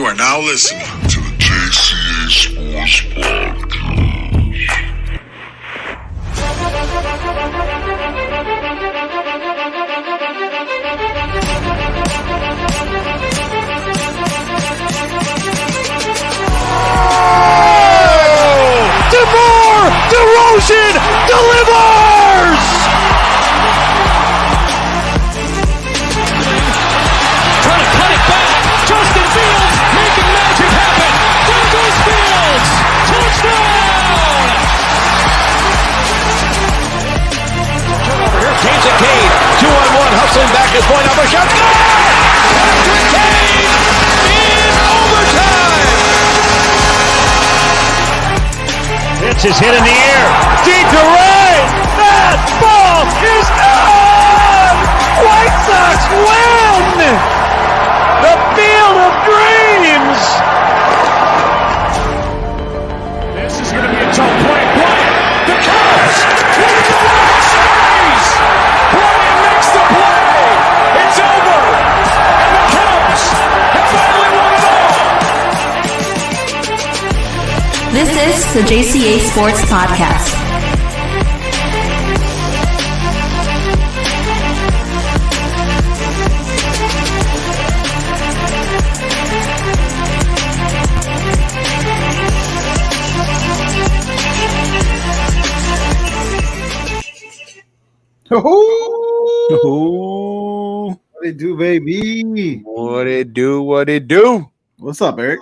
You are now listening to the JCA Sports Podcast. DeMar DeRozan delivers! Trying to cut it back. Justin Fields making magic happen. There goes Fields. Touchdown! Turnover here. Kane's a Kane. 2-on-1. Hustling back his point up a shot. Patrick Kane in overtime. Pitch is hit in the air. Deep to right. That ball is gone. White Sox win. The Field of Dreams. This is going to be a tough play. Bryant, the Cubs win the World Series. Bryant makes the play. It's over. And the Cubs have finally won it all. This is the JCA Sports Podcast. What it do, baby? What it do? What's up, Eric?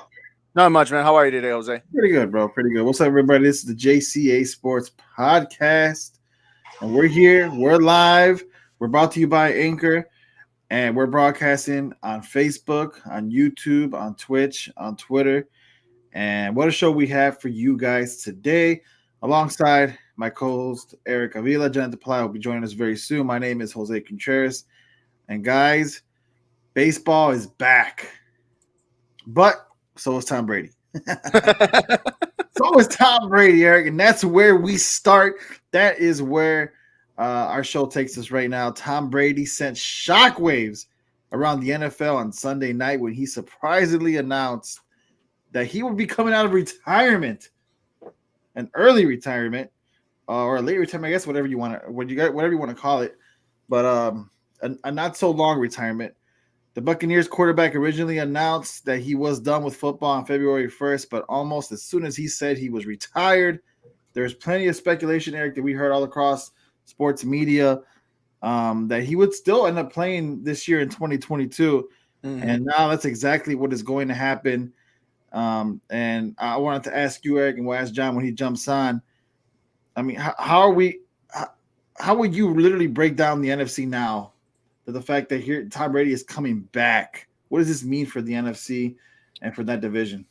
Not much, man. How are you today, Jose? Pretty good, bro. Pretty good. What's up, everybody? This is the JCA Sports Podcast, and we're here. We're live. We're brought to you by Anchor, and we're broadcasting on Facebook, on YouTube, on Twitch, on Twitter. And what a show we have for you guys today, alongside my co-host Eric Avila. Jonathan Ply will be joining us very soon. My name is Jose Contreras, and guys, baseball is back, but so is Tom Brady. So is Tom Brady, Eric, and that's where we start. That is where our show takes us right now. Tom Brady sent shockwaves around the NFL on Sunday night when he surprisingly announced that he would be coming out of retirement, an early retirement, or a late retirement, I guess, whatever you want to call it, but a not so long retirement. The Buccaneers quarterback originally announced that he was done with football on February 1st, but almost as soon as he said he was retired, there's plenty of speculation, Eric, that we heard all across sports media that he would still end up playing this year in 2022. Mm-hmm. And now that's exactly what is going to happen. And I wanted to ask you, Eric, and we'll ask John when he jumps on. I mean, how would you literally break down the NFC now? The fact that here Tom Brady is coming back. What does this mean for the NFC and for that division?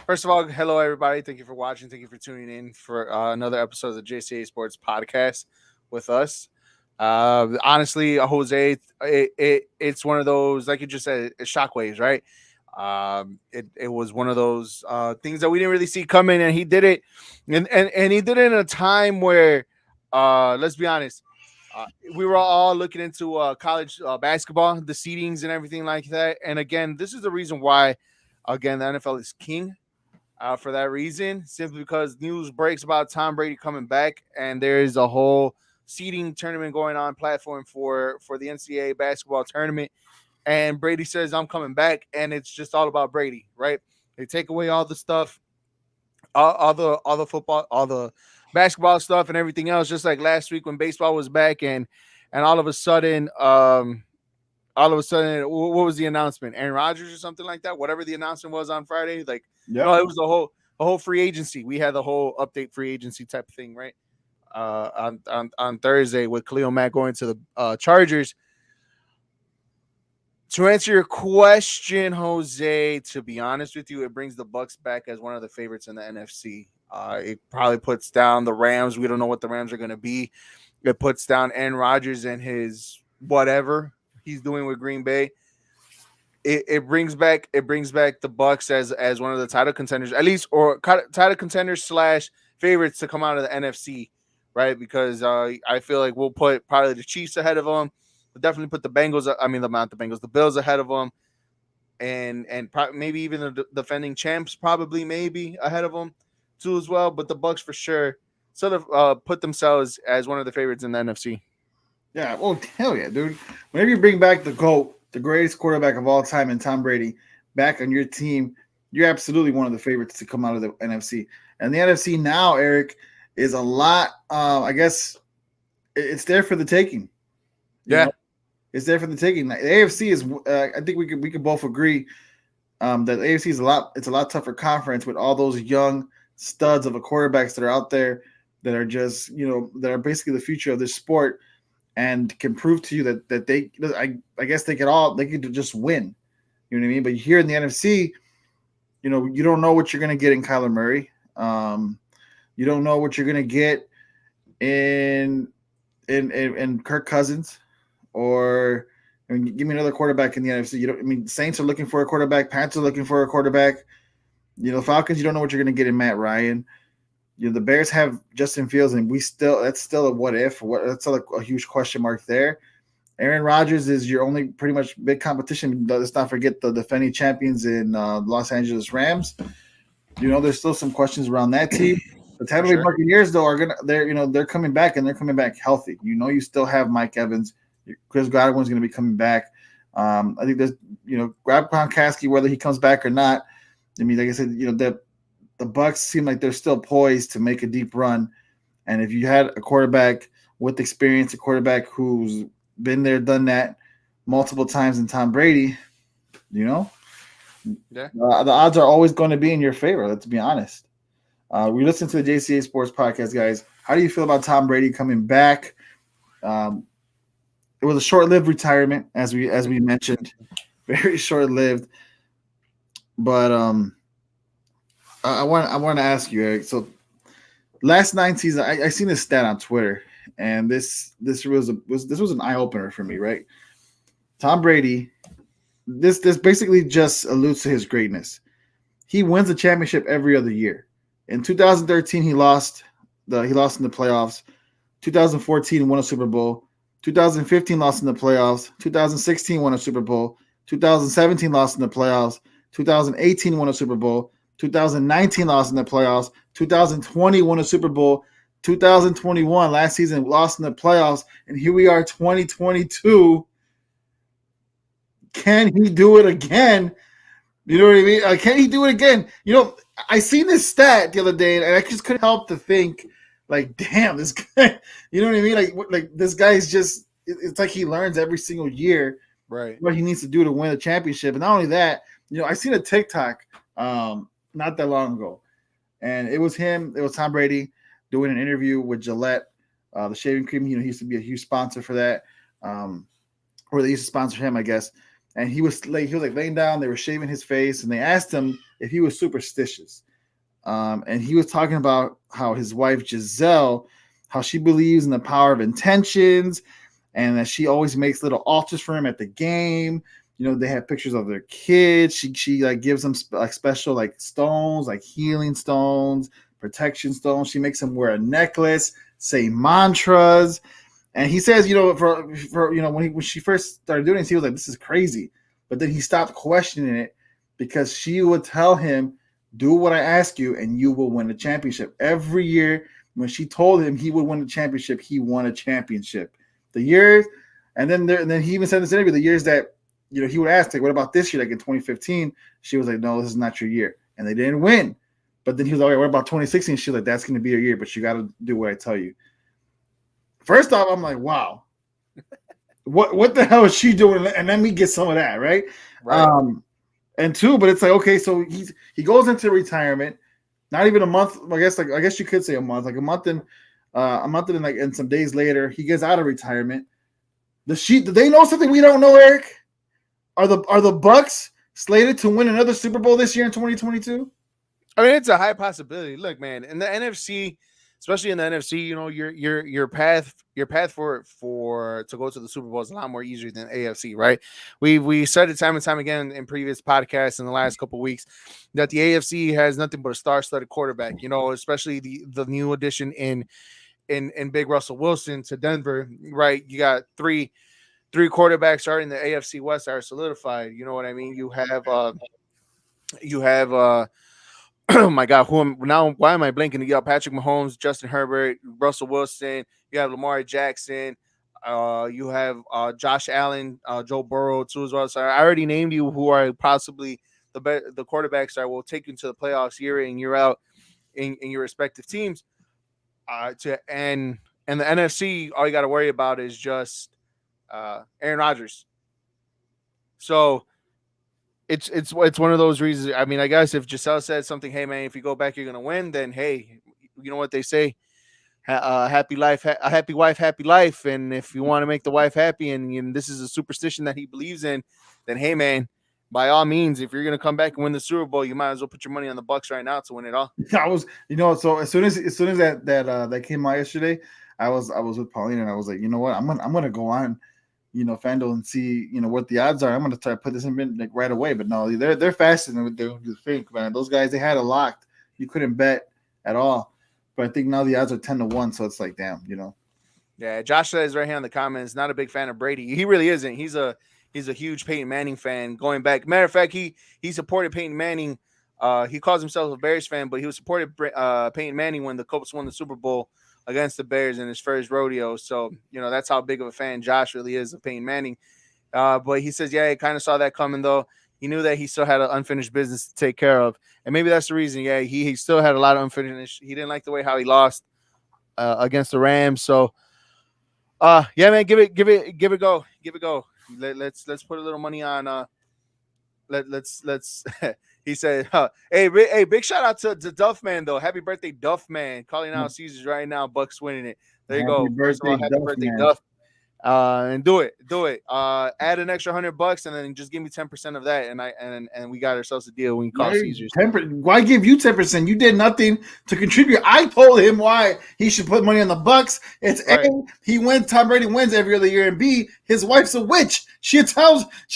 First of all, hello everybody. Thank you for watching. Thank you for tuning in for another episode of the JCA Sports Podcast with us. Honestly, Jose, it's one of those, like you just said, shockwaves, right? It was one of those things that we didn't really see coming, and he did it, and he did it in a time where, let's be honest, we were all looking into college basketball, the seedings and everything like that. And again, this is the reason why, again, the NFL is king for that reason, simply because news breaks about Tom Brady coming back, and there is a whole seeding tournament going on platform for the NCAA basketball tournament. And Brady says, I'm coming back, and it's just all about Brady, right? They take away all the stuff, all the football, all the basketball stuff and everything else, just like last week when baseball was back, and all of a sudden, what was the announcement? Aaron Rodgers or something like that? Whatever the announcement was on Friday, like, yep. No, it was a whole free agency. We had the whole update free agency type of thing, right? On Thursday with Khalil Mack going to the Chargers. To answer your question, Jose, to be honest with you, it brings the Bucs back as one of the favorites in the NFC. It probably puts down the Rams. We don't know what the Rams are going to be. It puts down Aaron Rodgers and his whatever he's doing with Green Bay. It brings back the Bucs as one of the title contenders, at least, or title contenders / favorites to come out of the NFC, right? Because I feel like we'll put probably the Chiefs ahead of them. but definitely put the Bengals. I mean, not the Bengals, the Bills ahead of them, and maybe even the defending champs probably maybe ahead of them too as well. But the Bucks for sure sort of put themselves as one of the favorites in the NFC. Yeah, well, hell yeah, dude. Whenever you bring back the GOAT, the greatest quarterback of all time, and Tom Brady back on your team, you're absolutely one of the favorites to come out of the NFC. And the NFC now, Eric, is a lot. I guess it's there for the taking. You Yeah. know? It's there for the taking. The AFC is. I think we could both agree that the AFC is a lot. It's a lot tougher conference with all those young studs of a quarterbacks that are out there that are just that are basically the future of this sport and can prove to you that they. I guess they could just win. You know what I mean? But here in the NFC, you don't know what you're going to get in Kyler Murray. You don't know what you're going to get in Kirk Cousins, or give me another quarterback in the NFC. Saints are looking for a quarterback. Pats are looking for a quarterback. Falcons, you don't know what you're going to get in Matt Ryan. The Bears have Justin Fields, and that's still a what if. That's still a huge question mark there. Aaron Rodgers is your only pretty much big competition. Let's not forget the defending champions in Los Angeles Rams. There's still some questions around that team. The Tampa Bay Buccaneers, though, they're coming back, and they're coming back healthy. You still have Mike Evans. Chris Godwin's going to be coming back. I think there's Rob Gronkowski, whether he comes back or not. Like I said, the Bucs seem like they're still poised to make a deep run. And if you had a quarterback with experience, a quarterback who's been there, done that multiple times in Tom Brady, the odds are always going to be in your favor. Let's be honest. We listen to the JCA Sports Podcast, guys. How do you feel about Tom Brady coming back? It was a short-lived retirement, as we mentioned, very short-lived. But I want to ask you, Eric. So last 9 seasons, I seen this stat on Twitter, and this was an eye opener for me, right? Tom Brady. This basically just alludes to his greatness. He wins a championship every other year. In 2013, he lost in the playoffs. 2014, won a Super Bowl. 2015, lost in the playoffs. 2016, won a Super Bowl. 2017, lost in the playoffs. 2018, won a Super Bowl. 2019, lost in the playoffs. 2020, won a Super Bowl. 2021, last season, lost in the playoffs. And here we are, 2022. Can he do it again? You know what I mean? Can he do it again? I seen this stat the other day, and I just couldn't help to think, like, damn, this guy. You know what I mean? Like this guy is just. It's like he learns every single year, right, what he needs to do to win a championship. And not only that, I seen a TikTok not that long ago, and it was him. It was Tom Brady doing an interview with Gillette, the shaving cream. He used to be a huge sponsor for that, or they used to sponsor him, I guess. And he was laying down. They were shaving his face, and they asked him if he was superstitious. And he was talking about how his wife Giselle, how she believes in the power of intentions, and that she always makes little altars for him at the game. They have pictures of their kids. She like gives them special like stones, like healing stones, protection stones. She makes him wear a necklace, say mantras. And he says, for when she first started doing this, he was like, "This is crazy," but then he stopped questioning it because she would tell him, "Do what I ask you, and you will win a championship." Every year, when she told him he would win a championship, he won a championship. The years, and then he even said in this interview, the years that he would ask, like, "What about this year?" Like in 2015, she was like, "No, this is not your year," and they didn't win. But then he was like, "What about 2016?" She was like, "That's going to be your year, but you got to do what I tell you." First off, I'm like, wow, what the hell is she doing? And let me get some of that, right? And two, but it's like, okay, so he goes into retirement, not even a month. I guess you could say a month, like a month and some days later, he gets out of retirement. Do they know something we don't know, Eric? Are the Bucs slated to win another Super Bowl this year in 2022? I mean, it's a high possibility. Look, man, in the NFC. Especially in the NFC, your path for to go to the Super Bowl is a lot more easier than AFC, right? We said it time and time again in previous podcasts in the last couple of weeks that the AFC has nothing but a star-studded quarterback. Especially the new addition in Big Russell Wilson to Denver, right? You got three three quarterbacks are in the AFC West are solidified. You know what I mean? You have oh my God, why am I blanking? You got Patrick Mahomes, Justin Herbert, Russell Wilson, you have Lamar Jackson, you have Josh Allen, Joe Burrow too as well. So I already named you who are possibly the quarterbacks that will take you to the playoffs year in year out in your respective teams. And the NFC, all you got to worry about is just Aaron Rodgers. So it's one of those reasons. I mean, I guess if Giselle said something, hey man, if you go back, you're gonna win. Then hey, you know what they say, happy life, a happy wife, happy life. And if you want to make the wife happy, and this is a superstition that he believes in, then hey man, by all means, if you're gonna come back and win the Super Bowl, you might as well put your money on the Bucks right now to win it all. I was, so as soon as that came out yesterday, I was with Paulina and I was like, you know what, I'm gonna go on, FanDuel and see, what the odds are. I'm gonna try to put this in like right away. But no, they're faster than what they think, man. Those guys, they had it locked. You couldn't bet at all. But I think now the odds are 10-1, so it's like, damn, Yeah, Josh says right here in the comments, not a big fan of Brady. He really isn't. He's a huge Peyton Manning fan going back. Matter of fact, he supported Peyton Manning. He calls himself a Bears fan, but he supported Peyton Manning when the Colts won the Super Bowl against the Bears in his first rodeo. So, that's how big of a fan Josh really is of Peyton Manning. But he says, yeah, he kind of saw that coming, though. He knew that he still had an unfinished business to take care of. And maybe that's the reason. Yeah, he still had a lot of unfinished. He didn't like the way how he lost against the Rams. So, yeah, man, give it a go. Let's put a little money on. Let's. He said, hey, big shout out to Duffman though. Happy birthday, Duffman. Calling out Caesars right now. Bucks winning it. There you go. First of all, happy birthday, Duff. And do it. Add an extra $100 and then just give me 10% of that, and we got ourselves a deal. We can call Caesars. Why give you 10%? You did nothing to contribute. I told him why he should put money on the Bucks. It's right. A, Tom Brady wins every other year, and B, his wife's a witch. She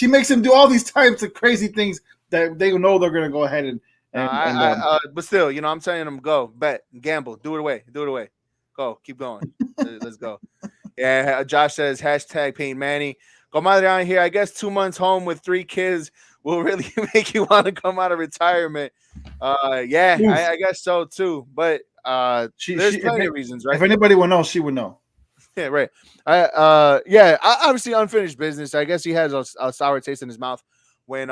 makes him do all these types of crazy things that they know they're gonna go ahead and but still, I'm telling them, go bet, gamble, do it away, go, keep going. Let's go. Yeah, Josh says hashtag Peyton Manning. Comadre on here. I guess 2 months home with 3 kids will really make you want to come out of retirement. Yeah, I guess so too. But there's plenty of reasons, right? If anybody would know, she would know. Yeah, right. Obviously unfinished business. I guess he has a sour taste in his mouth when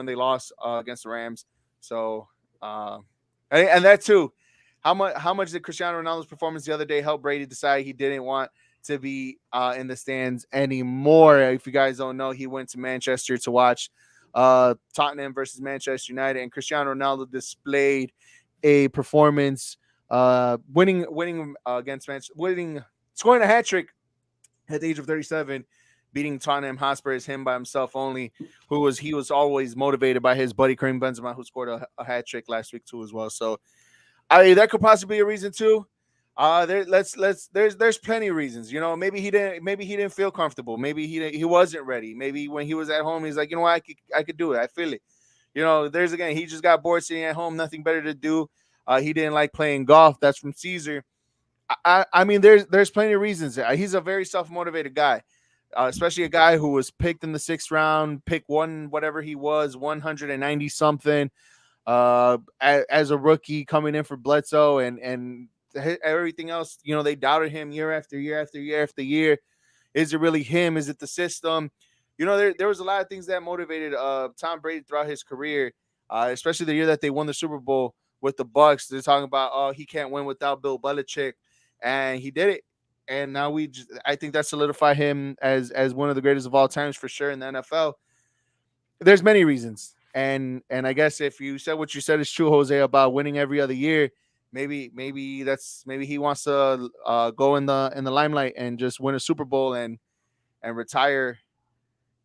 they lost against the Rams. So and that too. How much did Cristiano Ronaldo's performance the other day help Brady decide he didn't want to be in the stands anymore? If you guys don't know, he went to Manchester to watch Tottenham versus Manchester United, and Cristiano Ronaldo displayed a performance, winning against Manchester, scoring a hat trick at the age of 37, beating Tottenham Hotspur is him by himself only. He was always motivated by his buddy Karim Benzema, who scored a hat trick last week too as well. So, that could possibly be a reason too. There's plenty of reasons. Maybe he didn't feel comfortable. Maybe he wasn't ready. Maybe when he was at home, he's like, you know what, I could do it. I feel it. He just got bored sitting at home, nothing better to do. He didn't like playing golf. That's from Caesar. I mean, there's plenty of reasons. He's a very self-motivated guy, especially a guy who was picked in the 6th round, pick one, whatever he was, 190 something, as a rookie coming in for Bledsoe and everything else. They doubted him year after year after year after year. Is it really him? Is it the system? There was a lot of things that motivated Tom Brady throughout his career, especially the year that they won the Super Bowl with the Bucks. They're talking about, he can't win without Bill Belichick, and he did it. And now I think that solidified him as one of the greatest of all times for sure in the NFL. There's many reasons, and I guess if you said what you said is true, Jose, about winning every other year, maybe he wants to go in the limelight and just win a Super Bowl and retire,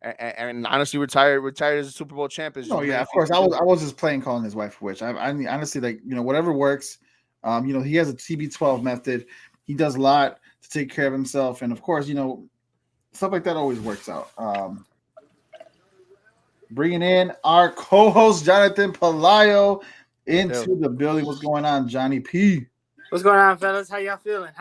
and honestly retire as a Super Bowl champ. Oh yeah, of course. I was just playing calling his wife a witch. I honestly, like, whatever works. He has a TB12 method. He does a lot to take care of himself, and of course, stuff like that always works out. Bringing in our co-host Jonathan Palayo into the building. What's going on, Johnny P? What's going on, fellas? How y'all feeling?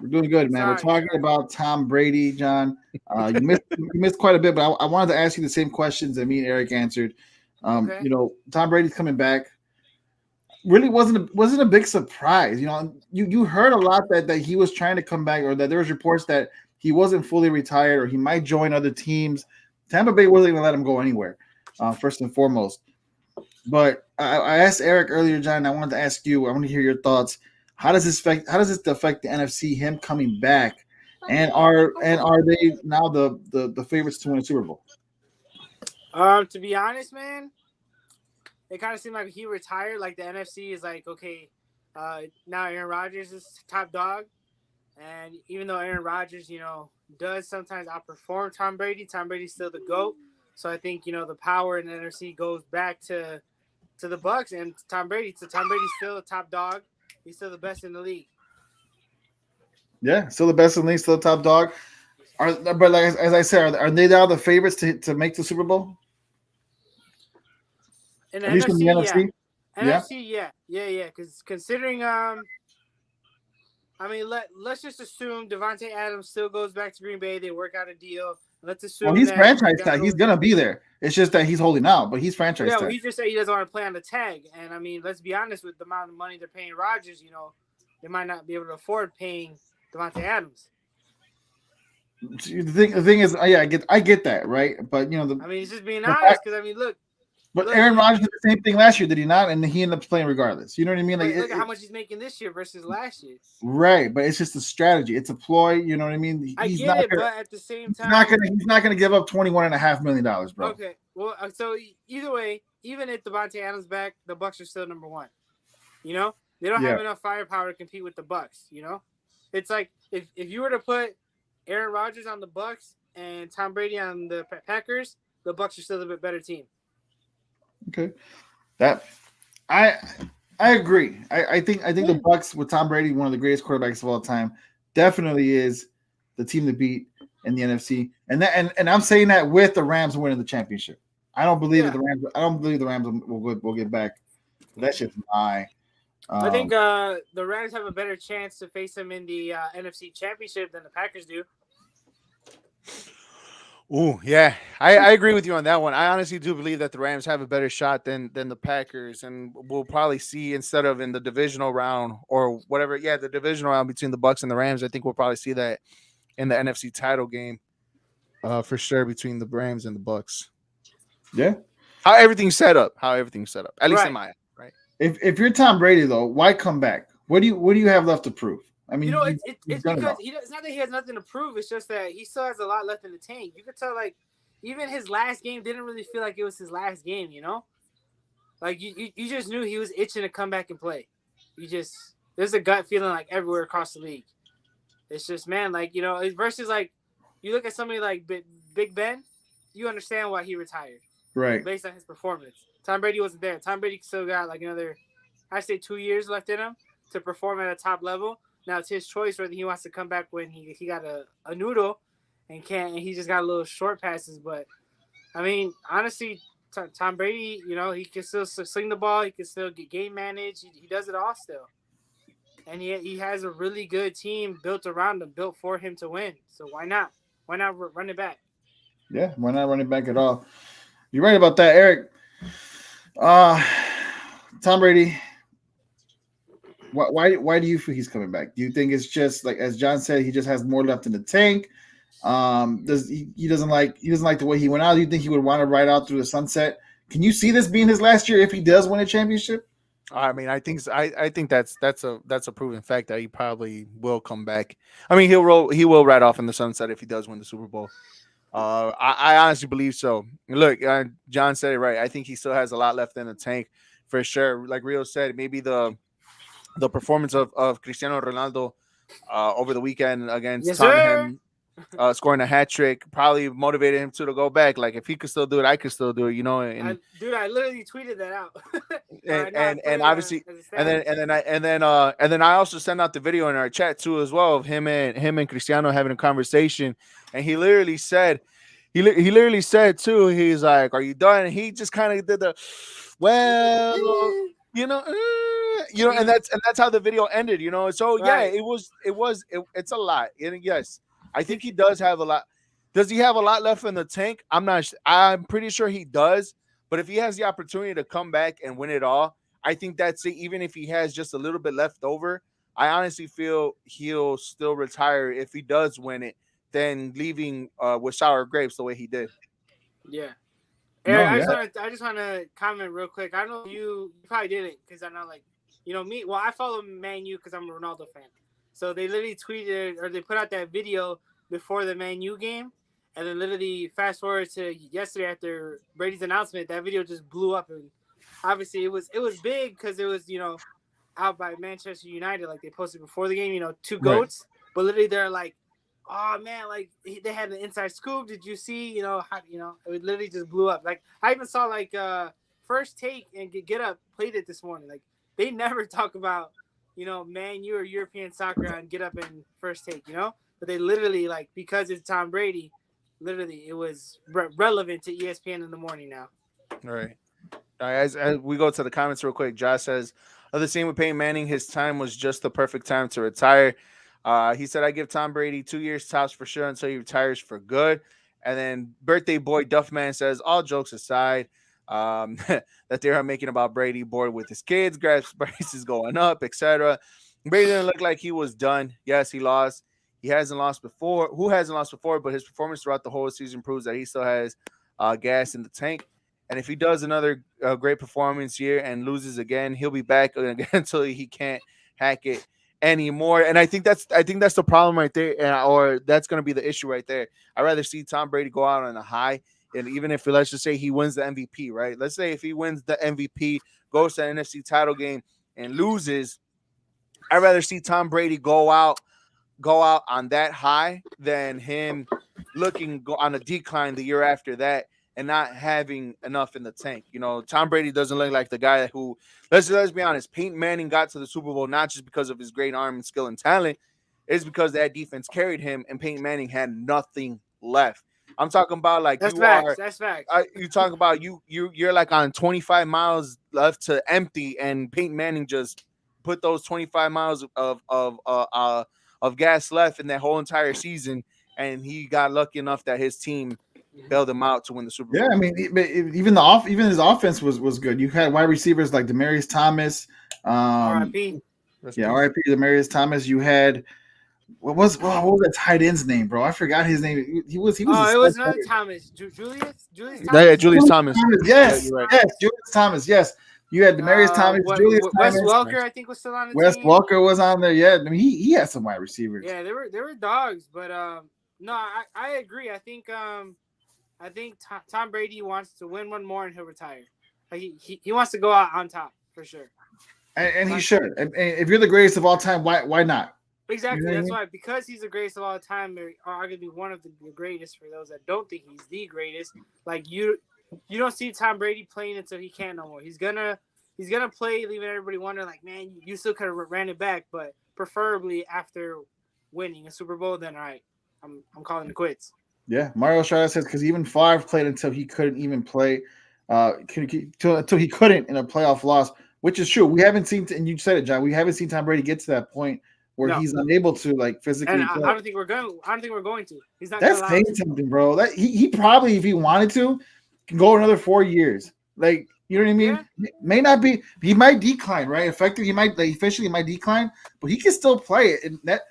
We're doing good, man. We're talking about Tom Brady, John. You missed quite a bit, but I wanted to ask you the same questions that me and Eric answered. Okay. You know, Tom Brady's coming back. Really wasn't a big surprise. You know, you heard a lot that he was trying to come back, or that there was reports that he wasn't fully retired, or he might join other teams. Tampa Bay wasn't going to let him go anywhere, first and foremost. But I asked Eric earlier, John. I wanted to ask you. I want to hear your thoughts. How does this affect the NFC? Him coming back, and are they now the favorites to win a Super Bowl? To be honest, man, it kind of seemed like he retired. Like the NFC is like, okay, now Aaron Rodgers is top dog, and even though Aaron Rodgers, does sometimes outperform Tom Brady's still the GOAT. So I think the power in the NFC goes back to the Bucks and Tom Brady. So Tom Brady's still the top dog. He's still the best in the league. Yeah, still the best in the league, still the top dog. But like as I said, are they now the favorites to make the Super Bowl? In the At least in the NFC? NFC, yeah. Because considering, let's just assume Devontae Adams still goes back to Green Bay. They work out a deal. Let's assume. Well, he's franchise tag. He's gonna be there. It's just that he's holding out, but he's franchise tag. Yeah, he just said he doesn't want to play on the tag. And let's be honest, with the amount of money they're paying Rodgers, they might not be able to afford paying Devontae Adams. The thing is, I get that, right? But he's just being honest because look. But Aaron Rodgers did the same thing last year, did he not? And he ended up playing regardless. You know what I mean? Like, look at how much he's making this year versus last year. Right, but it's just a strategy. It's a ploy. You know what I mean? I get it, but at the same time, he's not gonna give up $21.5 million, bro. Okay, well, so either way, even if Devontae Adams back, the Bucks are still number one. They don't have enough firepower to compete with the Bucks. It's like if you were to put Aaron Rodgers on the Bucks and Tom Brady on the Packers, the Bucks are still a bit better team. Okay, that I agree. I think the Bucks with Tom Brady, one of the greatest quarterbacks of all time, definitely is the team to beat in the NFC. And I'm saying that with the Rams winning the championship. I don't believe that the Rams. I don't believe the Rams will get back. That's just my. I think the Rams have a better chance to face them in the NFC Championship than the Packers do. Ooh, yeah, I agree with you on that one. I honestly do believe that the Rams have a better shot than the Packers, and we'll probably see, instead of in the divisional round or whatever, the divisional round between the Bucks and the Rams, I think we'll probably see that in the NFC title game, for sure, between the Rams and the Bucks. Yeah, how everything's set up, at least in my eye, right? If you're Tom Brady though, why come back? What do you have left to prove? I mean, it's because it's not that he has nothing to prove. It's just that he still has a lot left in the tank. You could tell, like, even his last game didn't really feel like it was his last game, Like, you just knew he was itching to come back and play. There's a gut feeling, like, everywhere across the league. It's just, man, like, versus, like, you look at somebody like Big Ben, you understand why he retired. Right. Based on his performance. Tom Brady wasn't there. Tom Brady still got, like, another, I'd say 2 years left in him to perform at a top level. Now it's his choice whether he wants to come back when he got a noodle and he just got a little short passes. But honestly, Tom Brady, he can still sling the ball, he can still get game manage. He does it all still, and he has a really good team built around him, built for him to win. So why not? Why not run it back? Yeah, why not run it back at all? You're right about that, Eric. Tom Brady. Why do you feel he's coming back? Do you think it's just like, as John said, he just has more left in the tank? He doesn't like the way he went out? Do you think he would want to ride out through the sunset? Can you see this being his last year if he does win a championship? I think that's a proven fact that he probably will come back. He will ride off in the sunset if he does win the Super Bowl. I honestly believe so. Look, John said it right. I think he still has a lot left in the tank for sure. Like Rio said, maybe the performance of Cristiano Ronaldo over the weekend against Tottenham, scoring a hat trick, probably motivated him to go back. Like, if he could still do it, I could still do it. And I literally tweeted that out. and obviously, and then I also sent out the video in our chat too as well of him and Cristiano having a conversation, and he literally said too, he's like, "Are you done?" And he just kind of did the, well. and that's how the video ended. So yeah, Right. it's a lot. And yes, I think he does have a lot. Does he have a lot left in the tank? I'm not. I'm pretty sure he does. But if he has the opportunity to come back and win it all, I think that's it. Even if he has just a little bit left over, I honestly feel he'll still retire if he does win it, than leaving with sour grapes the way he did. Yeah. No, Eric, yeah. I just want to comment real quick. I don't know if you probably didn't, because I know, like, me. Well, I follow Man U because I'm a Ronaldo fan. So they literally tweeted, or they put out that video before the Man U game, and then literally fast forward to yesterday after Brady's announcement, that video just blew up, and obviously it was big because it was out by Manchester United, like they posted before the game. Two Right. goats, but literally they're like, oh man, like they had an inside scoop. Did you see? How it literally just blew up. Like I even saw like First Take and Get Up played it this morning. Like they never talk about Man U or European soccer on Get Up and First Take. But they literally, like, because it's Tom Brady, literally it was relevant to ESPN in the morning now. All right. As we go to the comments real quick, Josh says, the same with Peyton Manning, his time was just the perfect time to retire. He said, I give Tom Brady 2 years tops for sure until he retires for good. And then birthday boy Duffman says, all jokes aside, that they are making about Brady bored with his kids, gas prices going up, etc. Brady didn't look like he was done. Yes, he lost. He hasn't lost before. Who hasn't lost before? But his performance throughout the whole season proves that he still has gas in the tank. And if he does another great performance here and loses again, he'll be back again until he can't hack it anymore. And I think that's the problem right there, or that's going to be the issue right there. I'd rather see Tom Brady go out on a high, and even if let's just say he wins the MVP, right? Let's say if he wins the MVP, goes to the NFC title game and loses, I'd rather see Tom Brady go out on that high than him looking on a decline the year after that and not having enough in the tank. Tom Brady doesn't look like the guy who, let's be honest, Peyton Manning got to the Super Bowl not just because of his great arm and skill and talent, it's because that defense carried him and Peyton Manning had nothing left. I'm talking about like That's you facts. are. That's facts. You talk about you're like on 25 miles left to empty, and Peyton Manning just put those 25 miles of gas left in that whole entire season, and he got lucky enough that his team bailed him out to win the Super Bowl. Yeah, I mean, even his offense was good. You had wide receivers like Demaryius Thomas, R.I.P. R.I.P. Demaryius Thomas. You had what was that tight end's name, bro? I forgot his name. He was. It was another Thomas. Julius Thomas. Yeah, Julius Thomas. Yes, Yeah, right. yes, Julius Thomas. Yes, you had Demaryius Thomas, Julius Wes Thomas. Welker, I think, was still on the Wes team. Welker was on there. Yeah, I mean, he had some wide receivers. Yeah, they were dogs, but no, I agree. I think Tom Brady wants to win one more and he'll retire. Like he wants to go out on top for sure. And he should. And if you're the greatest of all time, why not? Exactly. You know That's what I why, because he's the greatest of all time, or arguably one of the greatest for those that don't think he's the greatest. Like you don't see Tom Brady playing until he can't no more. He's gonna play, leaving everybody wondering, like, man, you still could have ran it back, but preferably after winning a Super Bowl, then all right, I'm calling it quits. Yeah, Mario Estrada says because even Favre played until he couldn't even play, until he couldn't in a playoff loss, which is true. We haven't seen, and you said it, John. We haven't seen Tom Brady get to that point where he's unable to like physically. And I don't think we're going to. He's not. That's saying something, bro. That he probably, if he wanted to, can go another 4 years. Like, you know what I mean? Yeah. May not be. He might decline, right? Effectively, he might officially might decline, but he can still play it. And that,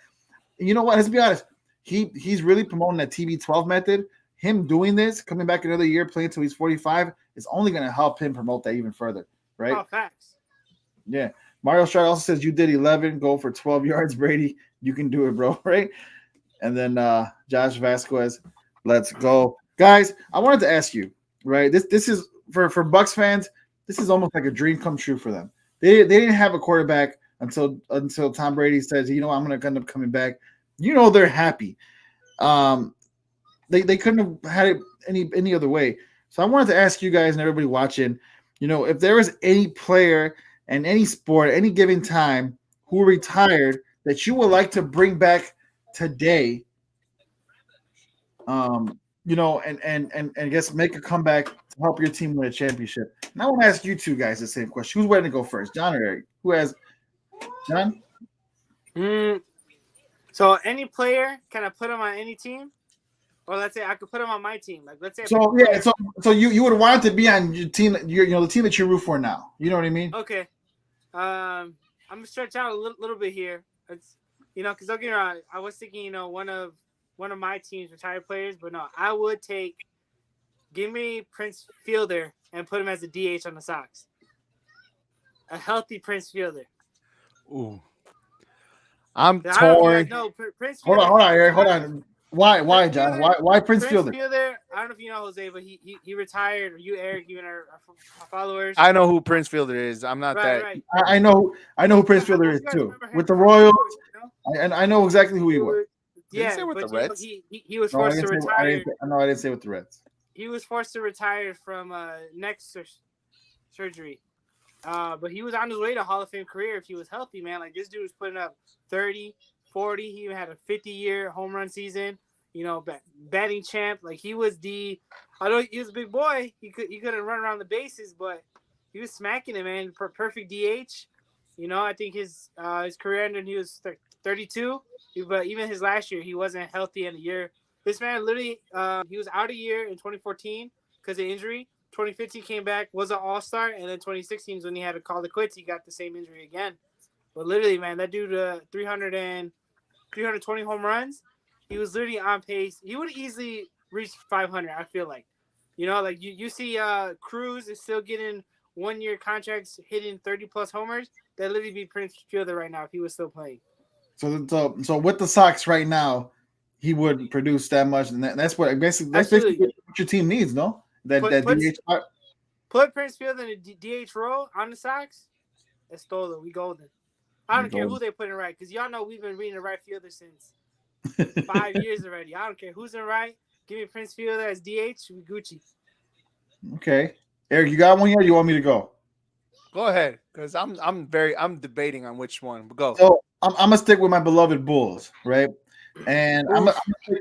you know what? Let's be honest. He's really promoting that TB12 method. Him doing this, coming back another year, playing until he's 45, is only going to help him promote that even further, right? Oh, facts. Yeah. Mario Stroud also says you did 11, go for 12 yards, Brady. You can do it, bro, right? And then Josh Vasquez, let's go. Guys, I wanted to ask you, right? This is for Bucks fans, this is almost like a dream come true for them. They didn't have a quarterback until Tom Brady says, you know, I'm going to end up coming back. You know they're happy. They couldn't have had it any other way. So I wanted to ask you guys and everybody watching, you know, if there was any player in any sport, any given time, who retired that you would like to bring back today, you know, and I guess make a comeback to help your team win a championship. And I want to ask you two guys the same question. Who's ready to go first, John or Eric? John? So any player, can I put him on any team? Or let's say I could put him on my team. Like let's say. So yeah, so you would want it to be on your team, the team that you root for now. You know what I mean? Okay. I'm gonna stretch out a little bit here. It's because don't get me wrong, I was thinking one of my team's retired players, but no, I would give me Prince Fielder and put him as a DH on the Sox. A healthy Prince Fielder. Ooh. I'm I don't know if you torn. guys know Prince Hold Fielder. on, Eric. Hold on. Why, John? Why Prince Fielder? Fielder. I don't know if you know Jose, but he retired. Or you, Eric, even our followers. I know who Prince Fielder is. I'm not that. Right. I know who Prince Fielder is too. With the Royals, and I know exactly who he was. Did he say with the Reds? He was forced to retire. I didn't say with the Reds. He was forced to retire from neck surgery. But he was on his way to Hall of Fame career if he was healthy, man. Like, this dude was putting up 30, 40. He even had a 50-year home run season. Batting champ. Like, he was although he was a big boy, he couldn't run around the bases, but he was smacking it, man. Perfect DH. I think his career ended when he was 32. But even his last year, he wasn't healthy in a year. This man literally, he was out a year in 2014 because of injury. 2015 came back, was an all-star, and then 2016 is when he had to call it quits. He got the same injury again. But literally, man, that dude, 320 home runs, he was literally on pace. He would easily reach 500, I feel like. You see Cruz is still getting one-year contracts, hitting 30-plus homers. That'd literally be Prince Fielder right now if he was still playing. So with the Sox right now, he wouldn't produce that much, and that's what basically what your team needs, no? Put Prince Fielder in a DH role on the Sox. It's stolen. We golden. I don't care who they put in right, because y'all know we've been reading the right fielder since 5 years already. I don't care who's in right. Give me Prince Fielder as DH. We Gucci. Okay, Eric, you got one here? Or you want me to go? Go ahead, because I'm debating on which one. But go. So I'm gonna stick with my beloved Bulls, right? And I'm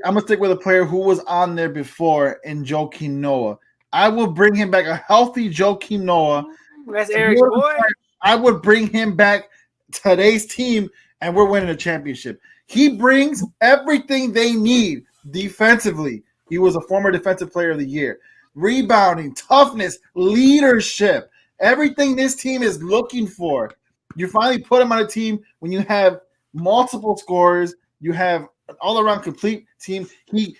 gonna stick with a player who was on there before in Joakim Noah. I will bring him back, a healthy Joakim Noah. That's Eric's boy. I would bring him back today's team, and we're winning a championship. He brings everything they need defensively. He was a former defensive player of the year. Rebounding, toughness, leadership, everything this team is looking for. You finally put him on a team when you have multiple scorers. You have an all-around complete team. He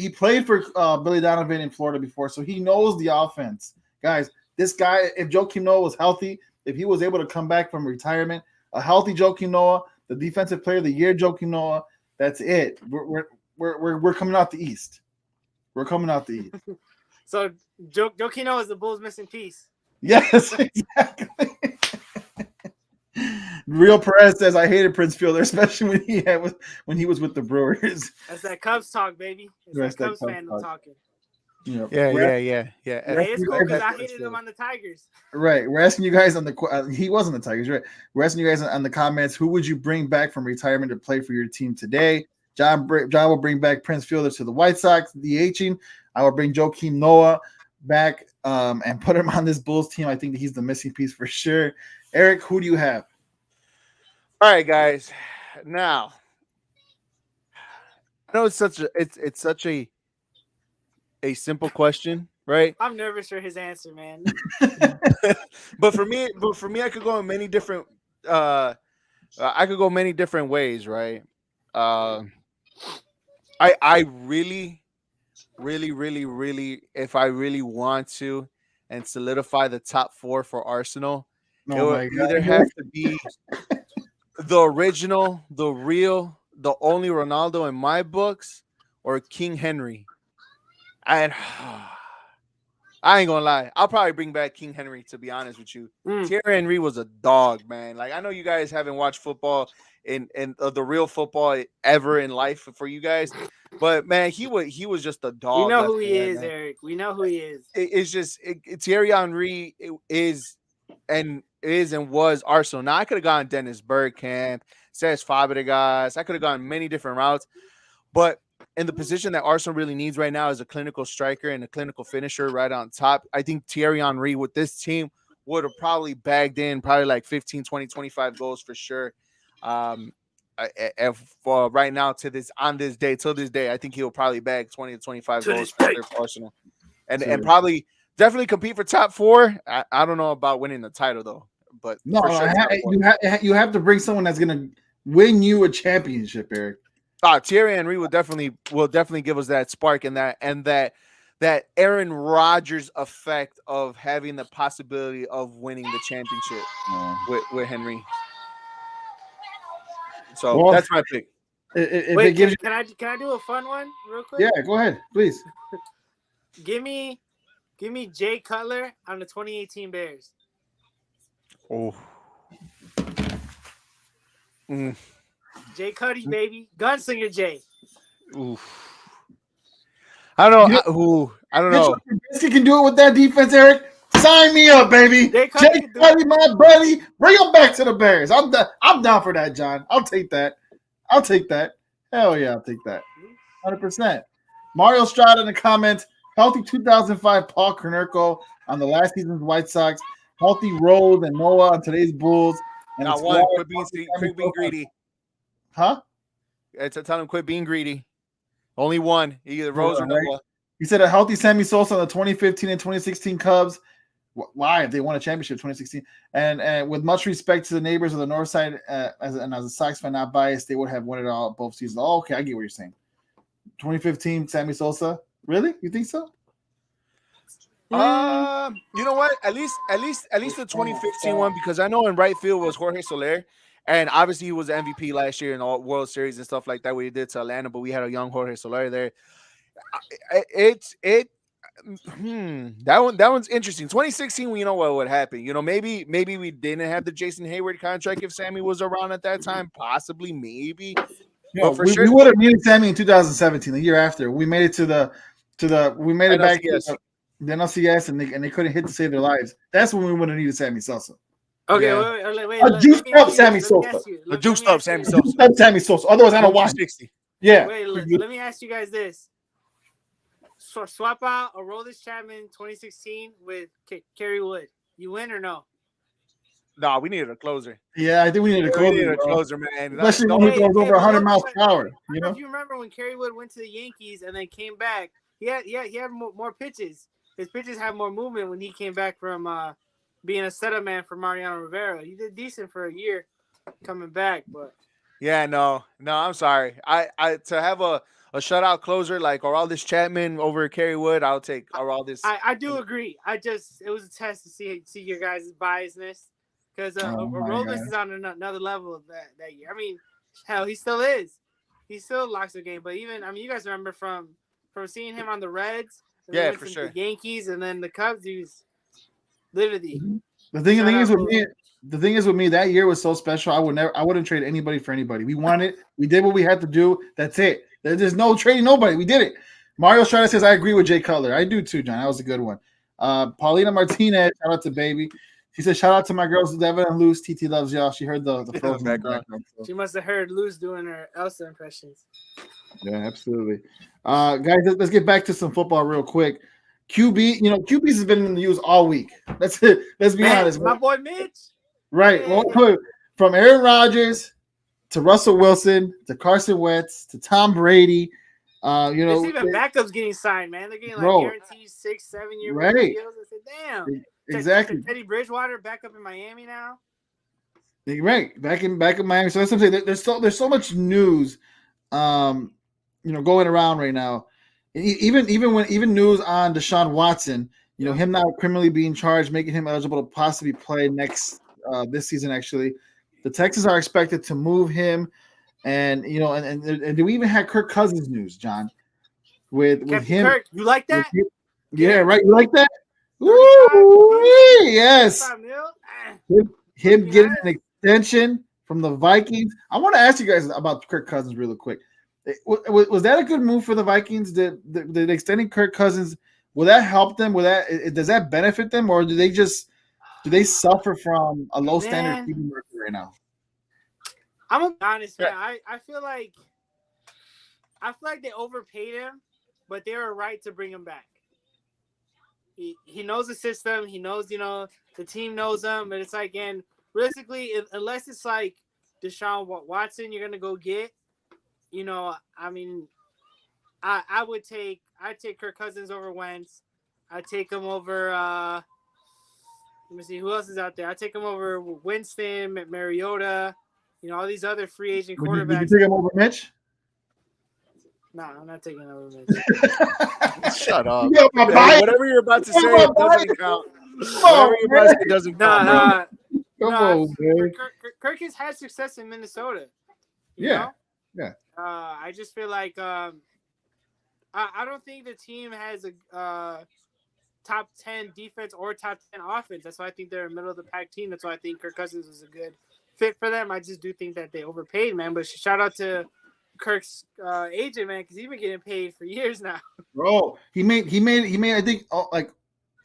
played for Billy Donovan in Florida before, so he knows the offense. Guys, this guy, if Joakim Noah was healthy, if he was able to come back from retirement, a healthy Joakim Noah, the defensive player of the year Joakim Noah, that's it. We're coming out the East. We're coming out the East. So Joakim Noah is the Bulls' missing piece. Yes, exactly. Real Perez says, I hated Prince Fielder, especially when he was with the Brewers. That's that Cubs talk, baby. That's that Cubs fan talking. Yeah. Hey, it's cool because I hated him on the Tigers. Right. We're asking you guys on the he was on the Tigers, right? We're asking you guys on the comments, who would you bring back from retirement to play for your team today? John will bring back Prince Fielder to the White Sox, DHing. I will bring Joakim Noah back and put him on this Bulls team. I think that he's the missing piece for sure. Eric, who do you have? All right, guys. Now, I know it's such a simple question, right? I'm nervous for his answer, man. but for me, I could go in many different. I could go many different ways, right? I really, if I really want to, and solidify the top four for Arsenal, it would either have to be the original, the real, the only Ronaldo in my books, or King Henry. And I ain't gonna lie, I'll probably bring back King Henry, to be honest with you. Thierry Henry was a dog, man. Like, I know you guys haven't watched football in the real football ever in life for you guys, but man, he was just a dog. We know who he is, man. Eric. We know who he is. It's just Thierry Henry is and was Arsenal. Now I could have gone Dennis Bergkamp, Cesc Fabregas. I could have gone many different routes, but in the position that Arsenal really needs right now is a clinical striker and a clinical finisher right on top. I think Thierry Henry with this team would have probably bagged in probably like 15, 20, 25 goals for sure. If right now till this day, I think he'll probably bag 20 to 25 To goals this for day. sure for Arsenal, and Sure. probably definitely compete for top 4. I don't know about winning the title though, but No, for sure top 4. you have to bring someone that's gonna win you a championship, Eric. Thierry Henry will definitely give us that spark and that Aaron Rodgers effect of having the possibility of winning the championship with Henry. So Well, that's my pick. If Wait, it gives can I do a fun one real quick? yeah, go ahead, please. Give me Jay Cutler on the 2018 Bears. Oh. Jay Cuddy, baby, Gunslinger Jay. Oof. I don't know. I don't know. Trubisky can do it with that defense, Eric. Sign me up, baby. Jay Jay Cutler, Cuddy, my buddy. Bring him back to the Bears. I'm down for that, John. I'll take that. Hell yeah, I'll take that. 100%. Mario Strada in the comments. Healthy 2005 Paul Konerko on the last season's White Sox. Healthy Rose and Noah on today's Bulls. And Not it's one. Flores, Quit being greedy. Huh? Tell him quit being greedy. Only one. Either Rose or Noah. He said a healthy Sammy Sosa on the 2015 and 2016 Cubs. Why? If they won a championship 2016. And with much respect to the neighbors of the North Side, as a Sox fan, not biased, they would have won it all both seasons. Oh, okay, I get what you're saying. 2015 Sammy Sosa. Really? You think so? You know what? At least the 2015 one, because I know in right field was Jorge Soler, and obviously he was the MVP last year in all World Series and stuff like that. We did to Atlanta, but we had a young Jorge Soler there. That one's interesting. 2016, we know what would happen. You know, maybe we didn't have the Jason Hayward contract if Sammy was around at that time. Possibly, maybe. Yeah, But for we sure, would have needed Sammy in 2017, the year after. We made it we made it back to the NLCS, and they couldn't hit to save their lives. That's when we would have needed Sammy Sosa. Okay, yeah. wait. A juiced up Sammy Sosa. A juiced up Sammy Sosa. Juiced up Sammy Sosa. Otherwise, I don't watch. 60. Yeah. Wait, let me ask you guys this. So swap out a Aroldis Chapman 2016 with Kerry Wood. You win or no? No, we needed a closer. Yeah, I think we needed a closer. We needed a closer, man. Especially when he goes over 100 miles per hour. You know? If you remember when Kerry Wood went to the Yankees and then came back, he had more pitches. His pitches had more movement when he came back from being a setup man for Mariano Rivera. He did decent for a year coming back, but no, I'm sorry. I to have a shutout closer like Aroldis Chapman over Kerry Wood, I'll take Aroldis. I do agree. It was a test to see your guys' biasness, because Aroldis is on another level of that year. I mean, hell, he still is. He still locks the game. But even, I mean, you guys remember from seeing him on the Reds, yeah, for sure, the Yankees, and then the Cubs. He was literally. The thing is with me, that year was so special. I wouldn't trade anybody for anybody. We won it. We did what we had to do. That's it. There's no trading nobody. We did it. Mario Strada says, I agree with Jay Cutler. I do too, John. That was a good one. Paulina Martinez, shout out to baby. She said, shout out to my girls, Devin and Luz. TT loves y'all. She heard the Frozen background. So. She must have heard Luz doing her Elsa impressions. Yeah, absolutely. Guys, let's get back to some football real quick. QBs has been in the news all week. Let's be honest. My boy Mitch. Right. Yeah. Well, from Aaron Rodgers to Russell Wilson to Carson Wentz to Tom Brady. There's even backups getting signed, man. They're getting guaranteed 6-7 year deals. I said, damn. Exactly. Teddy Bridgewater back up in Miami now. Right. Back in Miami. So that's what I'm saying. There's so much news going around right now. Even news on Deshaun Watson, him now criminally being charged, making him eligible to possibly play this season. Actually, the Texans are expected to move him, and do we even have Kirk Cousins news, John? With him, Kirk, you like that? Yeah, right. You like that? Woo! Yes. Him getting an extension from the Vikings. I want to ask you guys about Kirk Cousins really quick. Was that a good move for the Vikings? The extending Kirk Cousins, will that help them? Does that benefit them, or do they suffer from a low standard QB market right now? I'm gonna be honest, man. I feel like they overpaid him, but they were right to bring him back. he knows the system. He knows, the team knows him. But it's like, and realistically, unless it's like Deshaun Watson, you're gonna go get. I mean, I'd take Kirk Cousins over Wentz. I'd take him over. Let me see who else is out there. I'd take him over Winston, Mariota. All these other free agent Would quarterbacks. you take him over Mitch? No, I'm not taking over Mitch. Shut up. Yeah, my Hey, bias. whatever you're about to say Yeah, my doesn't count. Come Whatever on, you're about to man. say doesn't count, bro. No, Come on, man. Kirk has had success in Minnesota. you Yeah, know? yeah. I just feel like I don't think the team has a top 10 defense or top 10 offense. That's why I think they're a middle of the pack team. That's why I think Kirk Cousins is a good fit for them. I just do think that they overpaid, man. But shout out to Kirk's agent, man, because he's been getting paid for years now. Bro, he made I think like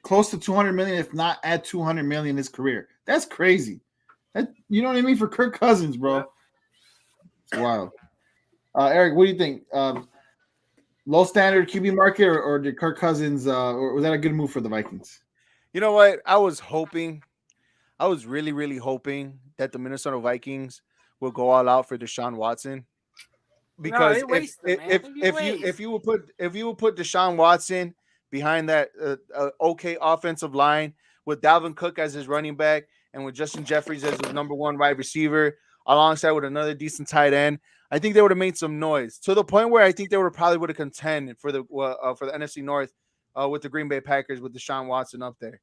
close to 200 million, if not at 200 million in his career. That's crazy. You know what I mean, for Kirk Cousins, bro. Yeah. It's wild. Eric, what do you think? Low standard QB market, or did Kirk Cousins, or was that a good move for the Vikings? You know what? I was really, really hoping that the Minnesota Vikings will go all out for Deshaun Watson. Because they waste him, man. if you would put Deshaun Watson behind that okay offensive line with Dalvin Cook as his running back and with Justin Jeffries as his number one wide receiver, alongside with another decent tight end, I think they would have made some noise to the point where I think they would have contended for the NFC North with the Green Bay Packers with Deshaun Watson up there.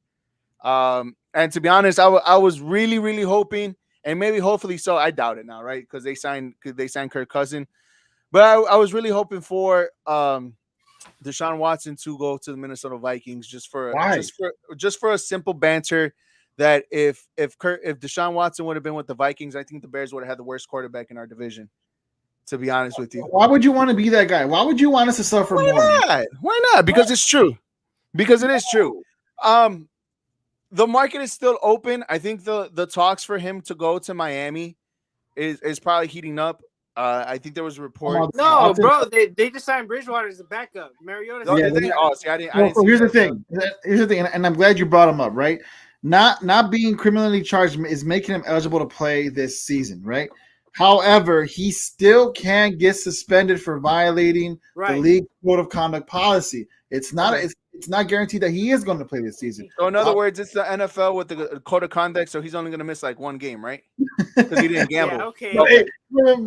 And to be honest, I was really, really hoping, and maybe hopefully so. I doubt it now, right? Because they signed Kirk Cousins. But I was really hoping for Deshaun Watson to go to the Minnesota Vikings just for a simple banter that if Deshaun Watson would have been with the Vikings, I think the Bears would have had the worst quarterback in our division. To be honest with you, why would you want to be that guy? Why would you want us to suffer more? Why not? Because it's true. Because it is true. The market is still open. I think the talks for him to go to Miami is probably heating up. I think there was a report. No, bro, they just signed Bridgewater as a backup. Mariota. I didn't see here's the that. thing. Here's the thing, and I'm glad you brought him up. Right, not being criminally charged is making him eligible to play this season. Right. However, he still can get suspended for violating the league code of conduct policy. It's not guaranteed that he is going to play this season. So in other words, it's the NFL with the code of conduct, so he's only going to miss like one game, right? Because he didn't gamble. Yeah, okay.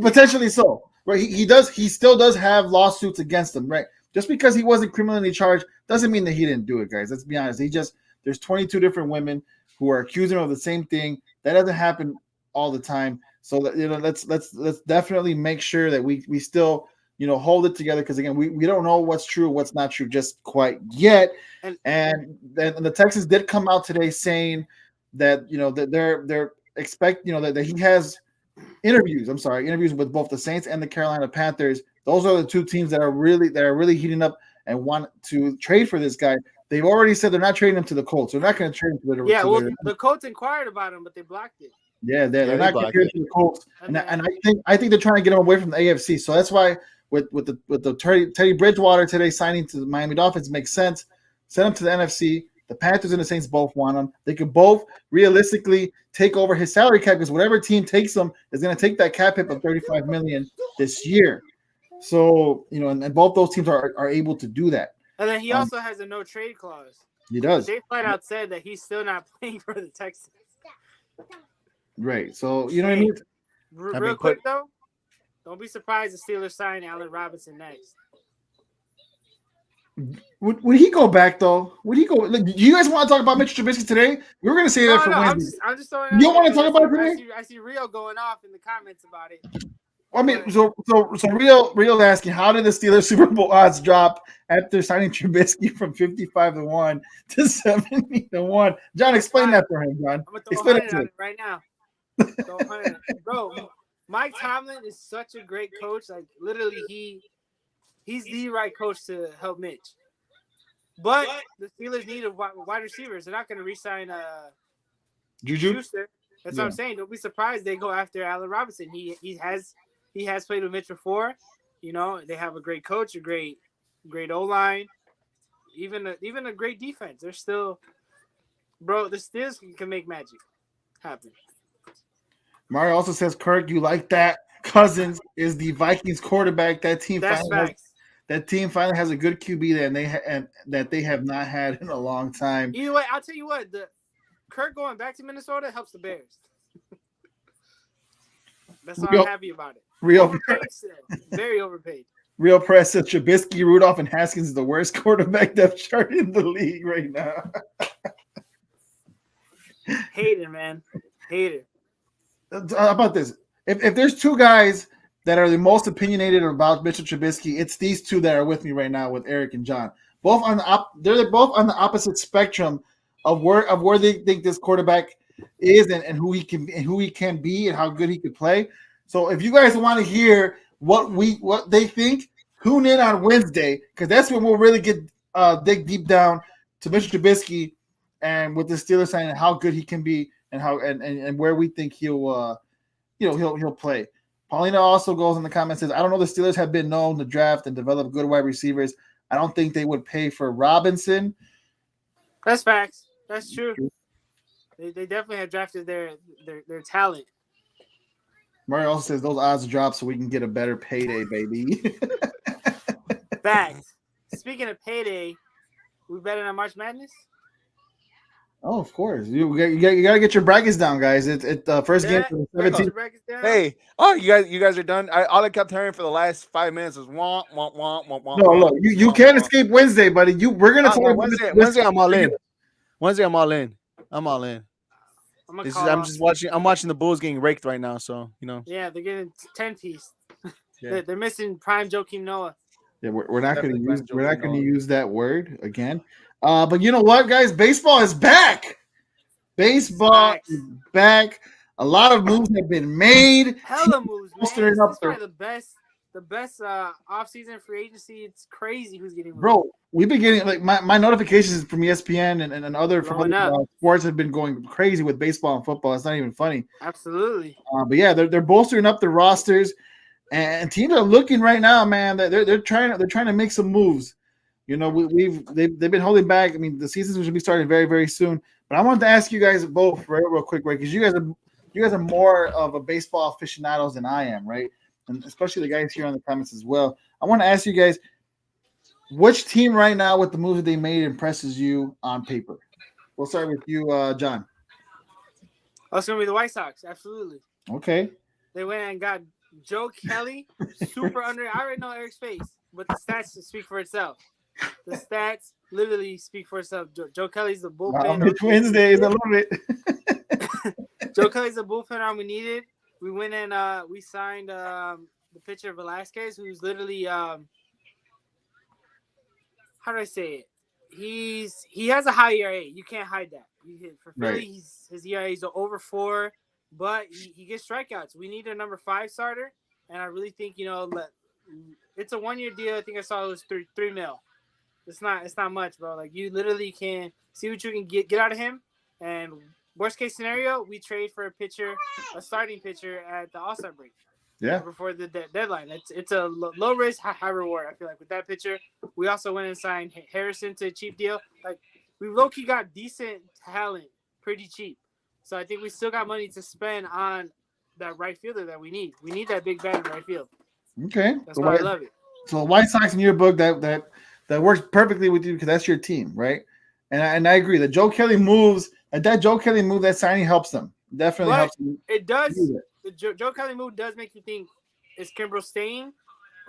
Potentially so. Right? He still does have lawsuits against him, right? Just because he wasn't criminally charged doesn't mean that he didn't do it, guys. Let's be honest. There's 22 different women who are accusing him of the same thing. That doesn't happen all the time. So let's definitely make sure that we still hold it together, because again we don't know what's true, what's not true just quite yet. And then the Texans did come out today saying that that they're expect that he has interviews with both the Saints and the Carolina Panthers. Those are the two teams that are really heating up and want to trade for this guy. They've already said they're not trading him to the Colts. They're not going to trade him to the the Colts inquired about him, but they blocked it. Yeah, they're not going to the Colts, and I think they're trying to get him away from the AFC. So that's why with the Teddy Bridgewater today signing to the Miami Dolphins makes sense. Send him to the NFC. The Panthers and the Saints both want him. They could both realistically take over his salary cap, because whatever team takes him is going to take that cap hit of $35 million this year. So and both those teams are able to do that. And then he also has a no trade clause. He does. They flat out said that he's still not playing for the Texans. Right. So what I mean? Real quick though, don't be surprised the Steelers sign Allen Robinson next. Would he go back though? Would he go? Like, do you guys want to talk about Mitchell Trubisky today? We were going to say that for Wednesday. I'm just throwing. You don't want to talk about it today? I see Rio going off in the comments about it. I mean, so Real asking, how did the Steelers Super Bowl odds drop after signing Trubisky from 55-1 to 70-1? John, explain that for him, John. I'm gonna explain it on it right now. Bro, Mike Tomlin is such a great coach. Like literally, he's the right coach to help Mitch. But the Steelers need a wide receivers. They're not going to re-sign Juju. Schuster. That's what I'm saying. Don't be surprised they go after Allen Robinson. He has played with Mitch before. They have a great coach, a great O-line. even a great defense. They're still, bro. The Steelers can make magic happen. Mario also says, Kirk, you like that? Cousins is the Vikings quarterback. That team That's finally has, facts. that team finally has a good QB that and that they have not had in a long time. Either way, I'll tell you what. The Kirk going back to Minnesota helps the Bears. That's why I'm happy about it. Real Overpaid still. Very overpaid. Real Press says Trubisky, Rudolph, and Haskins is the worst quarterback depth chart in the league right now. Hater, man. Hater. How about this? If there's two guys that are the most opinionated about Mitchell Trubisky, it's these two that are with me right now with Eric and John. Both on the they're both on the opposite spectrum of where they think this quarterback is and who he can be and how good he could play. So if you guys want to hear what they think, tune in on Wednesday because that's when we'll really get dig deep down to Mitchell Trubisky and with the Steelers saying how good he can be and how and where we think he'll play. Paulina also goes in the comments says, I don't know the Steelers have been known to draft and develop good wide receivers. I don't think they would pay for Robinson. That's facts. That's true. They definitely have drafted their talent. Mario also says those odds drop so we can get a better payday, baby. Facts. Speaking of payday, we betting on March Madness? Oh, of course. You gotta get your brackets down, guys. It's first game for the 17th. Hey, you guys are done. All I kept hearing for the last 5 minutes was wah wah wah wah wah. No, look, you can't escape Wednesday, buddy. We're gonna talk Wednesday. I'm all in. Wednesday, I'm all in. I'm all in. I'm watching the Bulls getting raked right now, so you know. Yeah, they're getting 10-piece. Yeah. They're missing prime Joakim Noah. Yeah, we're not going to use that word again. But you know what, guys? Baseball is back. Baseball is back. A lot of moves have been made. Hella moves, man. This is Up probably the best off-season free agency. It's crazy who's getting moved. Bro, we've been getting like my notifications from ESPN and other sports have been going crazy with baseball and football. It's not even funny. Absolutely. But yeah, they're bolstering up the rosters, and teams are looking right now, man. That they're trying to make some moves. You know, they've been holding back. I mean, the seasons should be starting very, very soon. But I wanted to ask you guys both real quick, right? Because you guys are more of a baseball aficionados than I am, right? And especially the guys here on the comments as well. I want to ask you guys, which team right now with the moves that they made impresses you on paper? We'll start with you, John. Oh, it's going to be the White Sox. Absolutely. Okay. They went and got Joe Kelly, super under. I already know Eric's face, but the stats speak for itself. The stats literally speak for itself. Joe Kelly's the bullpen. It's Wednesdays. I love it. Joe Kelly's the bullpen arm we needed. We went and we signed the pitcher Velasquez, who's literally how do I say it? He has a high ERA. You can't hide that. For Philly, Right. his ERA is over 4, but he gets strikeouts. We need a number 5 starter, and I really think it's a 1-year deal. I think I saw it was $3 million. It's not much, bro. Like you literally can see what you can get out of him, and worst case scenario, we trade for a starting pitcher at the All-Star break. Yeah. Before the deadline. It's a low risk, high reward. I feel like with that pitcher, we also went and signed Harrison to a cheap deal. Like we low-key got decent talent pretty cheap. So I think we still got money to spend on that right fielder that we need. We need that big bat in right field. Okay. That's why I love it. So the White Sox in your book that works perfectly with you because that's your team, right? And I agree. The Joe Kelly moves, that signing helps them. Definitely helps them. It does. The Joe Kelly move does make you think: is Kimbrel staying,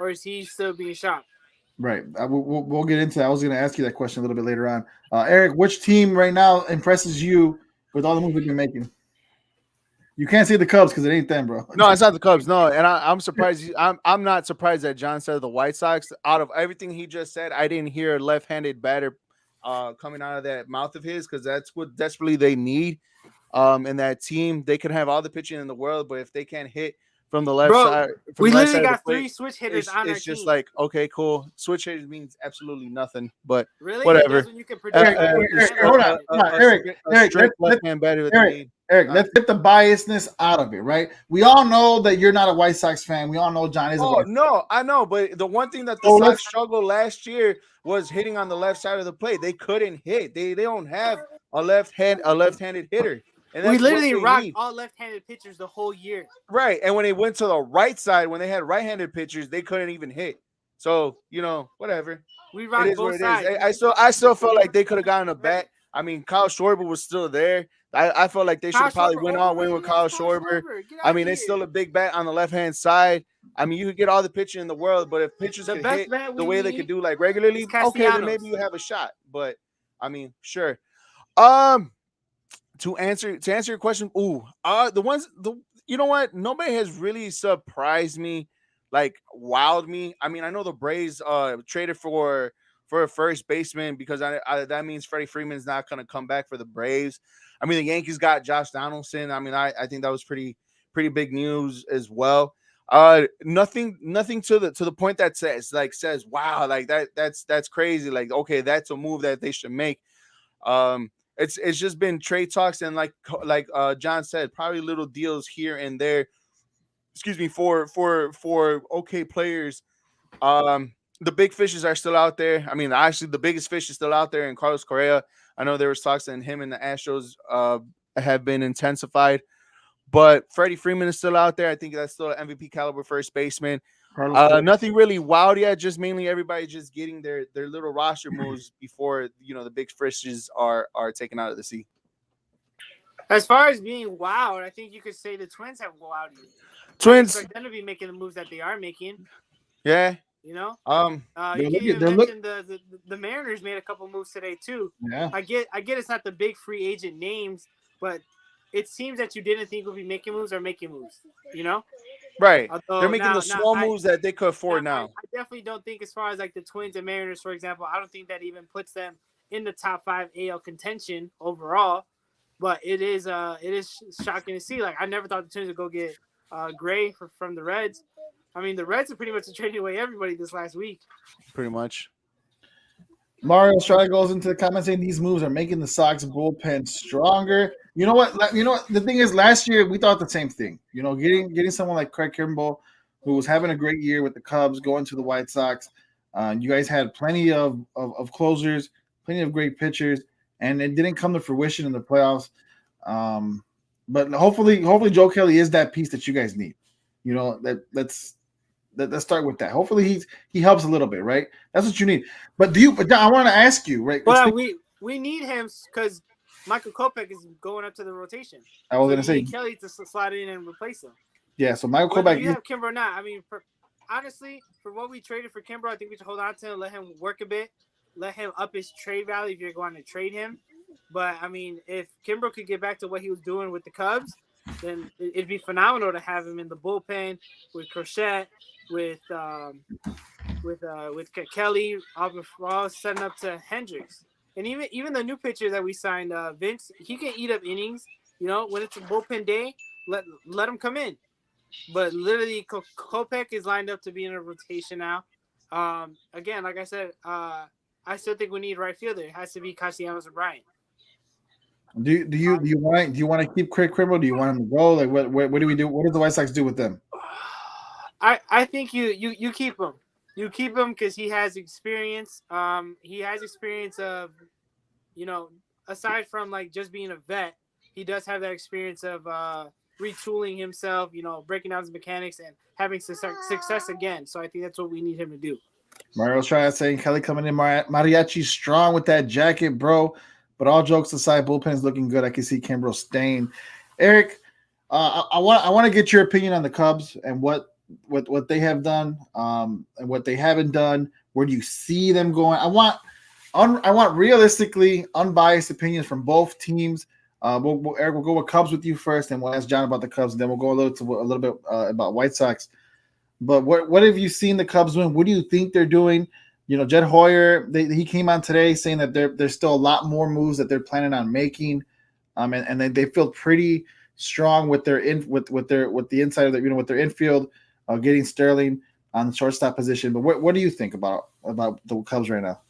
or is he still being shopped? Right. We'll get into that. I was going to ask you that question a little bit later on. Eric, which team right now impresses you with all the moves we've been making? You can't say the Cubs because it ain't them, bro. No, it's not the Cubs. No, and I'm surprised. I'm not surprised that John said the White Sox. Out of everything he just said, I didn't hear a left-handed batter coming out of that mouth of his because that's what desperately they need. In that team, they can have all the pitching in the world, but if they can't hit from the left Bro, side. From we the left literally side of got the plate, 3 switch hitters on our it's just team. like, okay, cool. Switch hitters means absolutely nothing, but Really? whatever. That's when you can predict. Hold on, Eric. A straight left-hand batter that they need. Eric, let's get the biasness out of it, right? We all know that you're not a White Sox fan. We all know John is a White Sox. No, I know, but the one thing that the Sox struggled last year was hitting on the left side of the plate. They couldn't hit. They don't have a left-handed hitter. And We that's literally what they rocked need. all left-handed pitchers the whole year. Right. And when they went to the right side, when they had right-handed pitchers, they couldn't even hit. So, whatever. We rocked both sides. I still felt like they could have gotten a bat. I mean, Kyle Schwarber was still there. I felt like they should have probably win with Kyle Schwarber. I mean, it's still a big bat on the left-hand side. I mean, you could get all the pitching in the world, but if pitchers could hit the way they could do like regularly, okay, then maybe you have a shot. But I mean, sure. To answer your question, you know what? Nobody has really surprised me, like wowed me. I mean, I know the Braves traded for a first baseman because that means Freddie Freeman's not going to come back for the Braves. I mean, the Yankees got Josh Donaldson. I mean, I think that was pretty big news as well. Nothing to the point that says wow, like that's crazy. Like, okay, that's a move that they should make. It's just been trade talks and like John said, probably little deals here and there. Excuse me, for okay players. The big fishes are still out there. I mean, actually, the biggest fish is still out there in Carlos Correa. I know there was talks that him and the Astros have been intensified, but Freddie Freeman is still out there. I think that's still an MVP caliber first baseman. Nothing really wild yet. Just mainly everybody just getting their little roster moves before the big fishes are taken out of the sea. As far as being wild, I think you could say the Twins have wowed you. Twins. I expect them to be making the moves that they are making. Yeah. You know. The Mariners made a couple moves today too. Yeah. I get it's not the big free agent names, but it seems that you didn't think we'd be making moves. Right. Although, they're making the small moves that they could afford now. I definitely don't think, as far as like the Twins and Mariners, for example, I don't think that even puts them in the top 5 AL contention overall. But it is shocking to see. Like, I never thought the Twins would go get Gray from the Reds. I mean, the Reds are pretty much trading away everybody this last week. Pretty much. Mario Estrada goes into the comments saying these moves are making the Sox bullpen stronger. You know what? The thing is, last year we thought the same thing. Getting someone like Craig Kimbrell, who was having a great year with the Cubs, going to the White Sox. You guys had plenty of closers, plenty of great pitchers, and it didn't come to fruition in the playoffs. But hopefully Joe Kelly is that piece that you guys need. Let's start with that. Hopefully he helps a little bit, right? That's what you need. But I want to ask you, right? Well, we need him because Michael Kopech is going up to the rotation. I was going to say Kelly to slide in and replace him. Yeah, so Michael Kopech. You have Kimbrel or not? I mean, honestly, for what we traded for Kimbrel, I think we should hold on to him, let him work a bit, let him up his trade value if you're going to trade him. But I mean, if Kimbrel could get back to what he was doing with the Cubs, then it'd be phenomenal to have him in the bullpen with Crochet, with Kelly, all setting up to Hendricks, and even the new pitcher that we signed, Vince, he can eat up innings. When it's a bullpen day, let him come in. But literally, Kopech is lined up to be in a rotation now. Again, like I said, I still think we need right fielder. It has to be Castellanos or Bryant. Do you want to keep Craig Kimbrel? Do you want him to go? Like what do we do? What does the White Sox do with them? I think you keep him. You keep him because he has experience. He has experience of, aside from like just being a vet, he does have that experience of retooling himself, breaking down his mechanics and having success again. So I think that's what we need him to do. Mario's trying to say Kelly coming in mariachi strong with that jacket, bro. But all jokes aside, bullpen's looking good. I can see Kimbrel staying. Eric, I want to get your opinion on the Cubs and what they have done and what they haven't done. Where do you see them going? I want realistically unbiased opinions from both teams. Eric, we'll go with Cubs with you first, and we'll ask John about the Cubs, and then we'll go a little bit about White Sox. But what have you seen the Cubs doing? What do you think they're doing? Jed Hoyer, he came on today saying that there's still a lot more moves that they're planning on making, and they feel pretty strong with their with the inside of the, with their infield, getting Sterling on the shortstop position. But what do you think about the Cubs right now?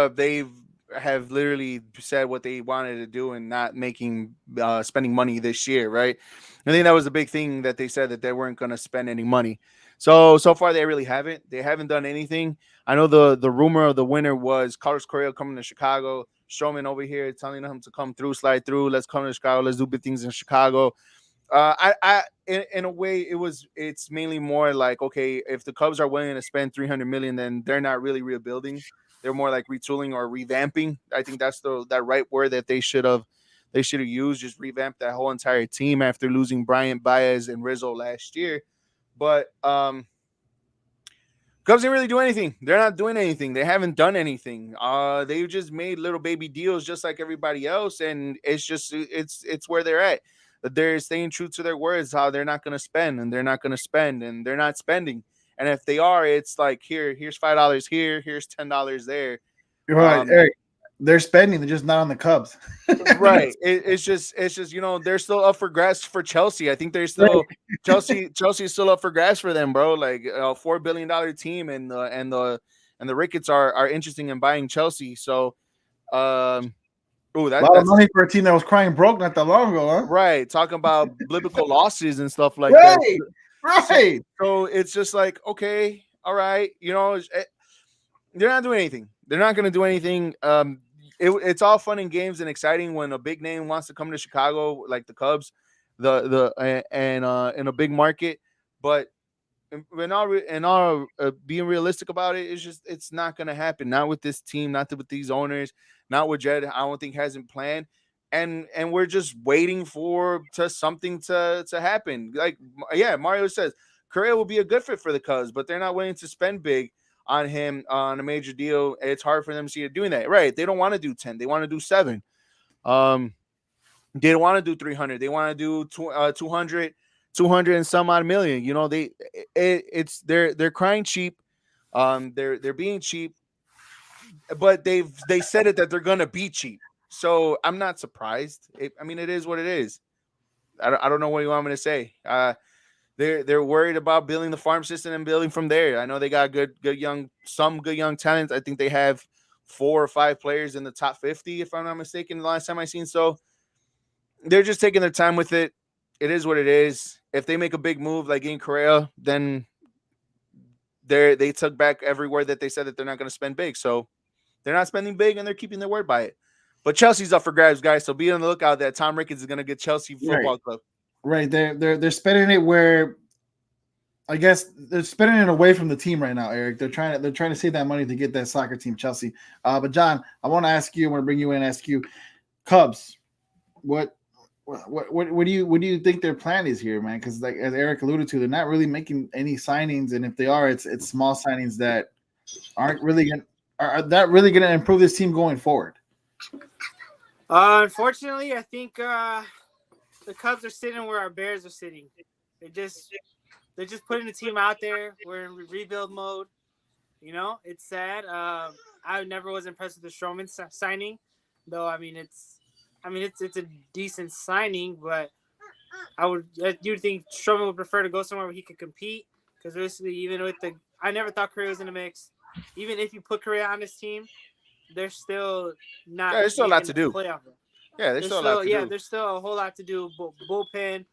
They have literally said what they wanted to do and not making spending money this year, right? I think that was the big thing that they said, that they weren't going to spend any money. So far they really haven't. They haven't done anything. I know the rumor of the winner was Carlos Correa coming to Chicago. Stroman over here telling him to come through, slide through. Let's come to Chicago. Let's do big things in Chicago. In a way, it's mainly more like, okay, if the Cubs are willing to spend $300 million, then they're not really rebuilding. They're more like retooling or revamping. I think that's that right word that they should have used. Just revamp that whole entire team after losing Bryant, Baez, and Rizzo last year. But Cubs didn't really do anything. They're not doing anything. They haven't done anything. They've just made little baby deals just like everybody else, and it's where they're at. They're staying true to their words, how they're not going to spend, and they're not going to spend, and they're not spending. And if they are, it's like, here's $5 here, here's $10 there. You're right, Eric. They're spending, they're just not on the Cubs. Right. It's just they're still up for grabs for Chelsea. I think they're still Chelsea's still up for grabs for them, bro. Like a $4 billion team, and the Ricketts are interesting in buying Chelsea. So that's a lot of money for a team that was crying broke not that long ago, huh? Right. Talking about biblical losses and stuff like that. Right. So it's just like, okay, all right, they're not doing anything. They're not going to do anything. It's all fun and games and exciting when a big name wants to come to Chicago, like the Cubs, in a big market. But being realistic about it, it's not going to happen. Not with this team, not with these owners, not with Jed. I don't think hasn't planned, and we're just waiting for something to happen. Like, yeah, Mario says Correa will be a good fit for the Cubs, but they're not willing to spend big on him on a major deal. It's hard for them to see it doing that. Right. They don't want to do 10. They want to do 7. They don't want to do 300. They want to do 200 and some odd million. They're crying cheap. They're being cheap, but they said it that they're going to be cheap. So I'm not surprised. It is what it is. I don't know what you want me to say. They're worried about building the farm system and building from there. I know they got good young talent. I think they have 4 or 5 players in the top 50, if I'm not mistaken, the last time I seen. So they're just taking their time with it. It is what it is. If they make a big move like getting Correa, then they took back every word that they said that they're not going to spend big. So they're not spending big, and they're keeping their word by it. But Chelsea's up for grabs, guys. So be on the lookout that Tom Ricketts is going to get Chelsea Football Club. Right, they're spending it where, I guess they're spending it away from the team right now, Eric. They're trying to save that money to get that soccer team, Chelsea. But John, I want to ask you. I want to bring you in and ask you, Cubs, what do you think their plan is here, man? Because like as Eric alluded to, they're not really making any signings, and if they are, it's small signings that aren't really not really going to improve this team going forward. Unfortunately, I think the Cubs are sitting where our Bears are sitting. They're just putting the team out there. We're in rebuild mode. It's sad. I never was impressed with the Stroman signing, though. it's a decent signing, but you'd think Stroman would prefer to go somewhere where he could compete. Because basically, I never thought Correa was in the mix. Even if you put Correa on this team, they're still not. Yeah, there's still a lot to do. Yeah, there's still a lot to do. There's still a whole lot to do. Bullpen,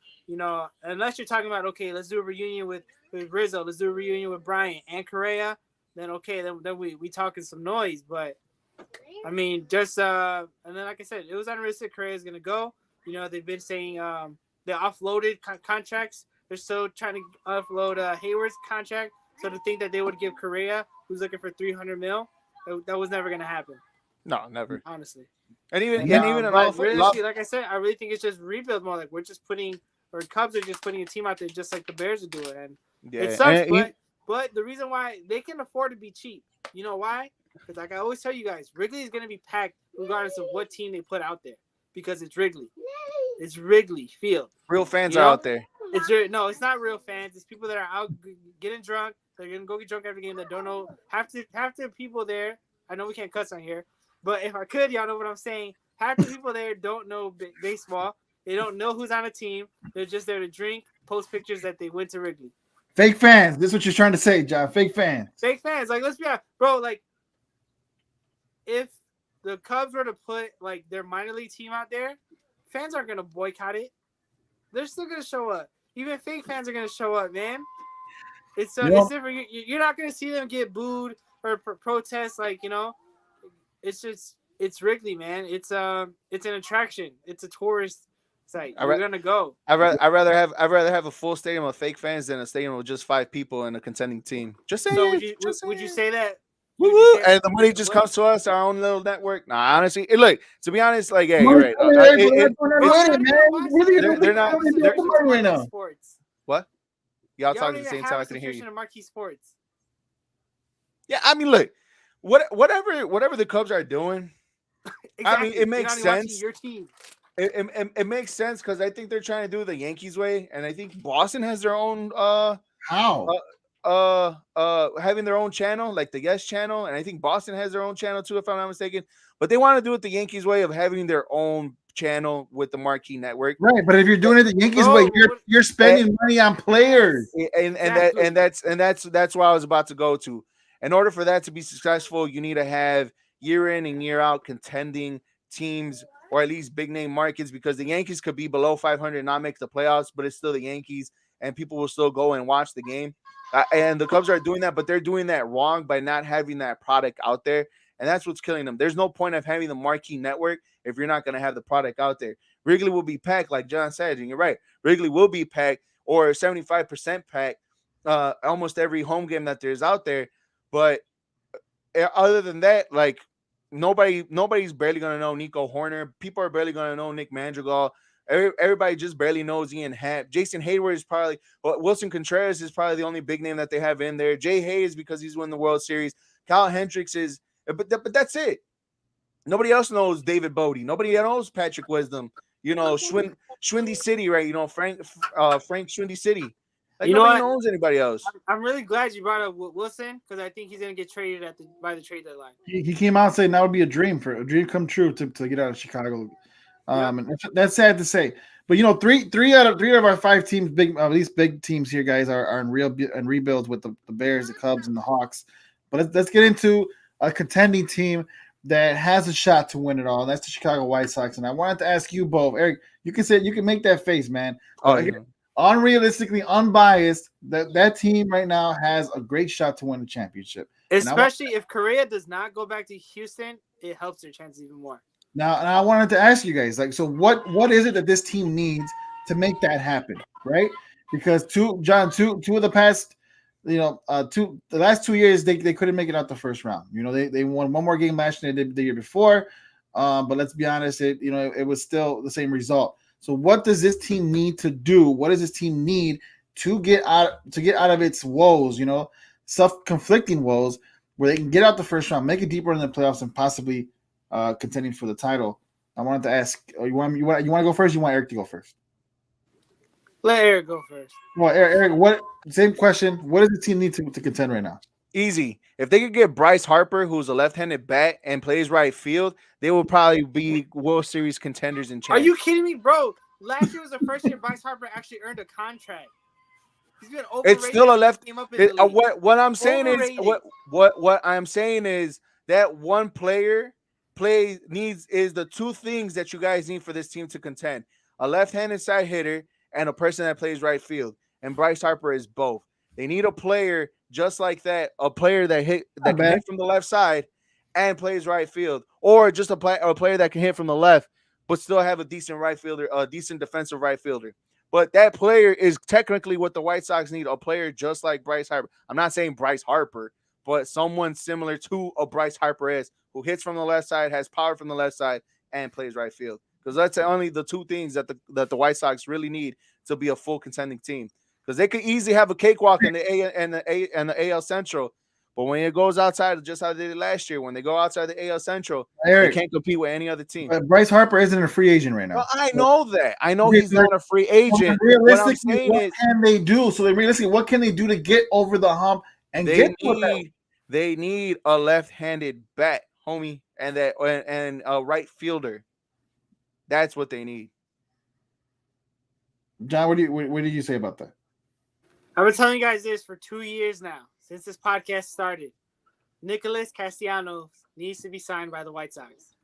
unless you're talking about, okay, let's do a reunion with Rizzo, let's do a reunion with Bryant and Correa, then okay, then we talking some noise. But and then like I said, it was unrealistic. Correa's gonna go. They've been saying they offloaded contracts. They're still trying to offload Hayward's contract. So to think that they would give Correa, who's looking for $300 million, that was never gonna happen. No, never. Honestly. And even like I said, I really think it's just rebuild more. Like Cubs are just putting a team out there just like the Bears are doing. And it sucks, but the reason why they can afford to be cheap, you know why? Because like I always tell you guys, Wrigley is going to be packed regardless of what team they put out there because it's Wrigley. It's Wrigley Field. Real fans are out there. It's not real fans. It's people that are out getting drunk. They're going to go get drunk every game that don't know. Half the people there, I know we can't cuss on here, but if I could, y'all know what I'm saying. Half the people there don't know baseball. They don't know who's on a team. They're just there to drink, post pictures that they went to Wrigley. Fake fans. This is what you're trying to say, John. Fake fans. Fake fans. Like, let's be honest, bro. Like, if the Cubs were to put like their minor league team out there, fans aren't gonna boycott it. They're still gonna show up. Even fake fans are gonna show up, man. It's it's different. You're not gonna see them get booed or protest. Like, it's Wrigley, man. It's an attraction. It's a tourist site. We're gonna go. I'd rather have a full stadium of fake fans than a stadium with just 5 people and a contending team. Just saying. So would you say that? Woo-woo, and the money just comes to us, our own little network. Nah, honestly, look, to be honest, like, yeah, you're right. They're not right now. What? Y'all talking at the same time? I couldn't hear you. Marquee Sports. Yeah, I mean, look, whatever the Cubs are doing, exactly. I mean, it makes sense. Your team. It makes sense because I think they're trying to do it the Yankees way, and I think Boston has their own having their own channel, like the Yes channel, and I think Boston has their own channel too, if I'm not mistaken. But they want to do it the Yankees way of having their own channel with the Marquee Network. Right, but if you're doing it the Yankees way, you're spending money on players. And that's where I was about to go to. In order for that to be successful, you need to have year in and year out contending teams, or at least big name markets, because the Yankees could be below 500 and not make the playoffs, but it's still the Yankees and people will still go and watch the game. And the Cubs are doing that, but they're doing that wrong by not having that product out there. And that's what's killing them. There's no point of having the Marquee Network if you're not going to have the product out there. Wrigley will be packed, like John said, and you're right. Wrigley will be packed, or 75% packed, almost every home game that there's out there. But other than that, like, nobody's barely going to know Nico Horner. People are barely going to know Nick Madrigal. Everybody just barely knows Ian Happ. Jason Hayward is probably, Wilson Contreras is probably the only big name that they have in there. Jay Hayes, because he's won the World Series. Kyle Hendricks is, but that's it. Nobody else knows David Bodie. Nobody knows Patrick Wisdom. Schwindy City, right? Frank Schwindy City. Like, nobody knows anybody else. I'm really glad you brought up Wilson, because I think he's going to get traded by the trade deadline. He came out saying that would be a dream come true to get out of Chicago. And that's sad to say, but three out of our 5 teams, these big teams here, guys, are in rebuilds with the Bears, the Cubs, and the Hawks. But let's get into a contending team that has a shot to win it all. And that's the Chicago White Sox. And I wanted to ask you both, Eric. You can make that face, man. Unrealistically, unbiased, that team right now has a great shot to win the championship. Especially if Correa does not go back to Houston, it helps their chances even more. Now, and I wanted to ask you guys, so what is it that this team needs to make that happen, right? Because two of the past, the last 2 years they couldn't make it out the first round. They won one more game last year than they did the year before, but let's be honest, it was still the same result. So what does this team need to do? What does this team need to get out of its woes? Self-conflicting woes, where they can get out the first round, make it deeper in the playoffs, and possibly contending for the title. I wanted to ask, you want to go first? You want Eric to go first? Let Eric go first. Well, Eric, same question. What does the team need to contend right now? Easy. If they could get Bryce Harper, who's a left-handed bat and plays right field, they will probably be World Series contenders in champions. Are you kidding me, bro? Last year was the first year Bryce Harper actually earned a contract. He's been overrated. It's still a left. What I'm saying is that one player is the 2 things that you guys need for this team to contend: a left-handed side hitter and a person that plays right field. And Bryce Harper is both. They need a player just like that, a player that can hit from the left side and plays right field, or just a player that can hit from the left but still have a decent right fielder, a decent defensive right fielder. But that player is technically what the White Sox need, a player just like Bryce Harper. I'm not saying Bryce Harper, but someone similar to a Bryce Harper is, who hits from the left side, has power from the left side, and plays right field. Because that's only the 2 things that the White Sox really need to be a full contending team. Because they could easily have a cakewalk in the AL Central, but when it goes outside, just how they did last year, when they go outside the AL Central, they can't compete with any other team. Bryce Harper isn't a free agent right now. Well, I know that. I know he's not a free agent. Realistically, what can they do? So realistically, what can they do to get over the hump and they need a left-handed bat, homie, and a right fielder. That's what they need. John, what did you say about that? I've been telling you guys this for 2 years now, since this podcast started. Nicholas Castellanos needs to be signed by the White Sox.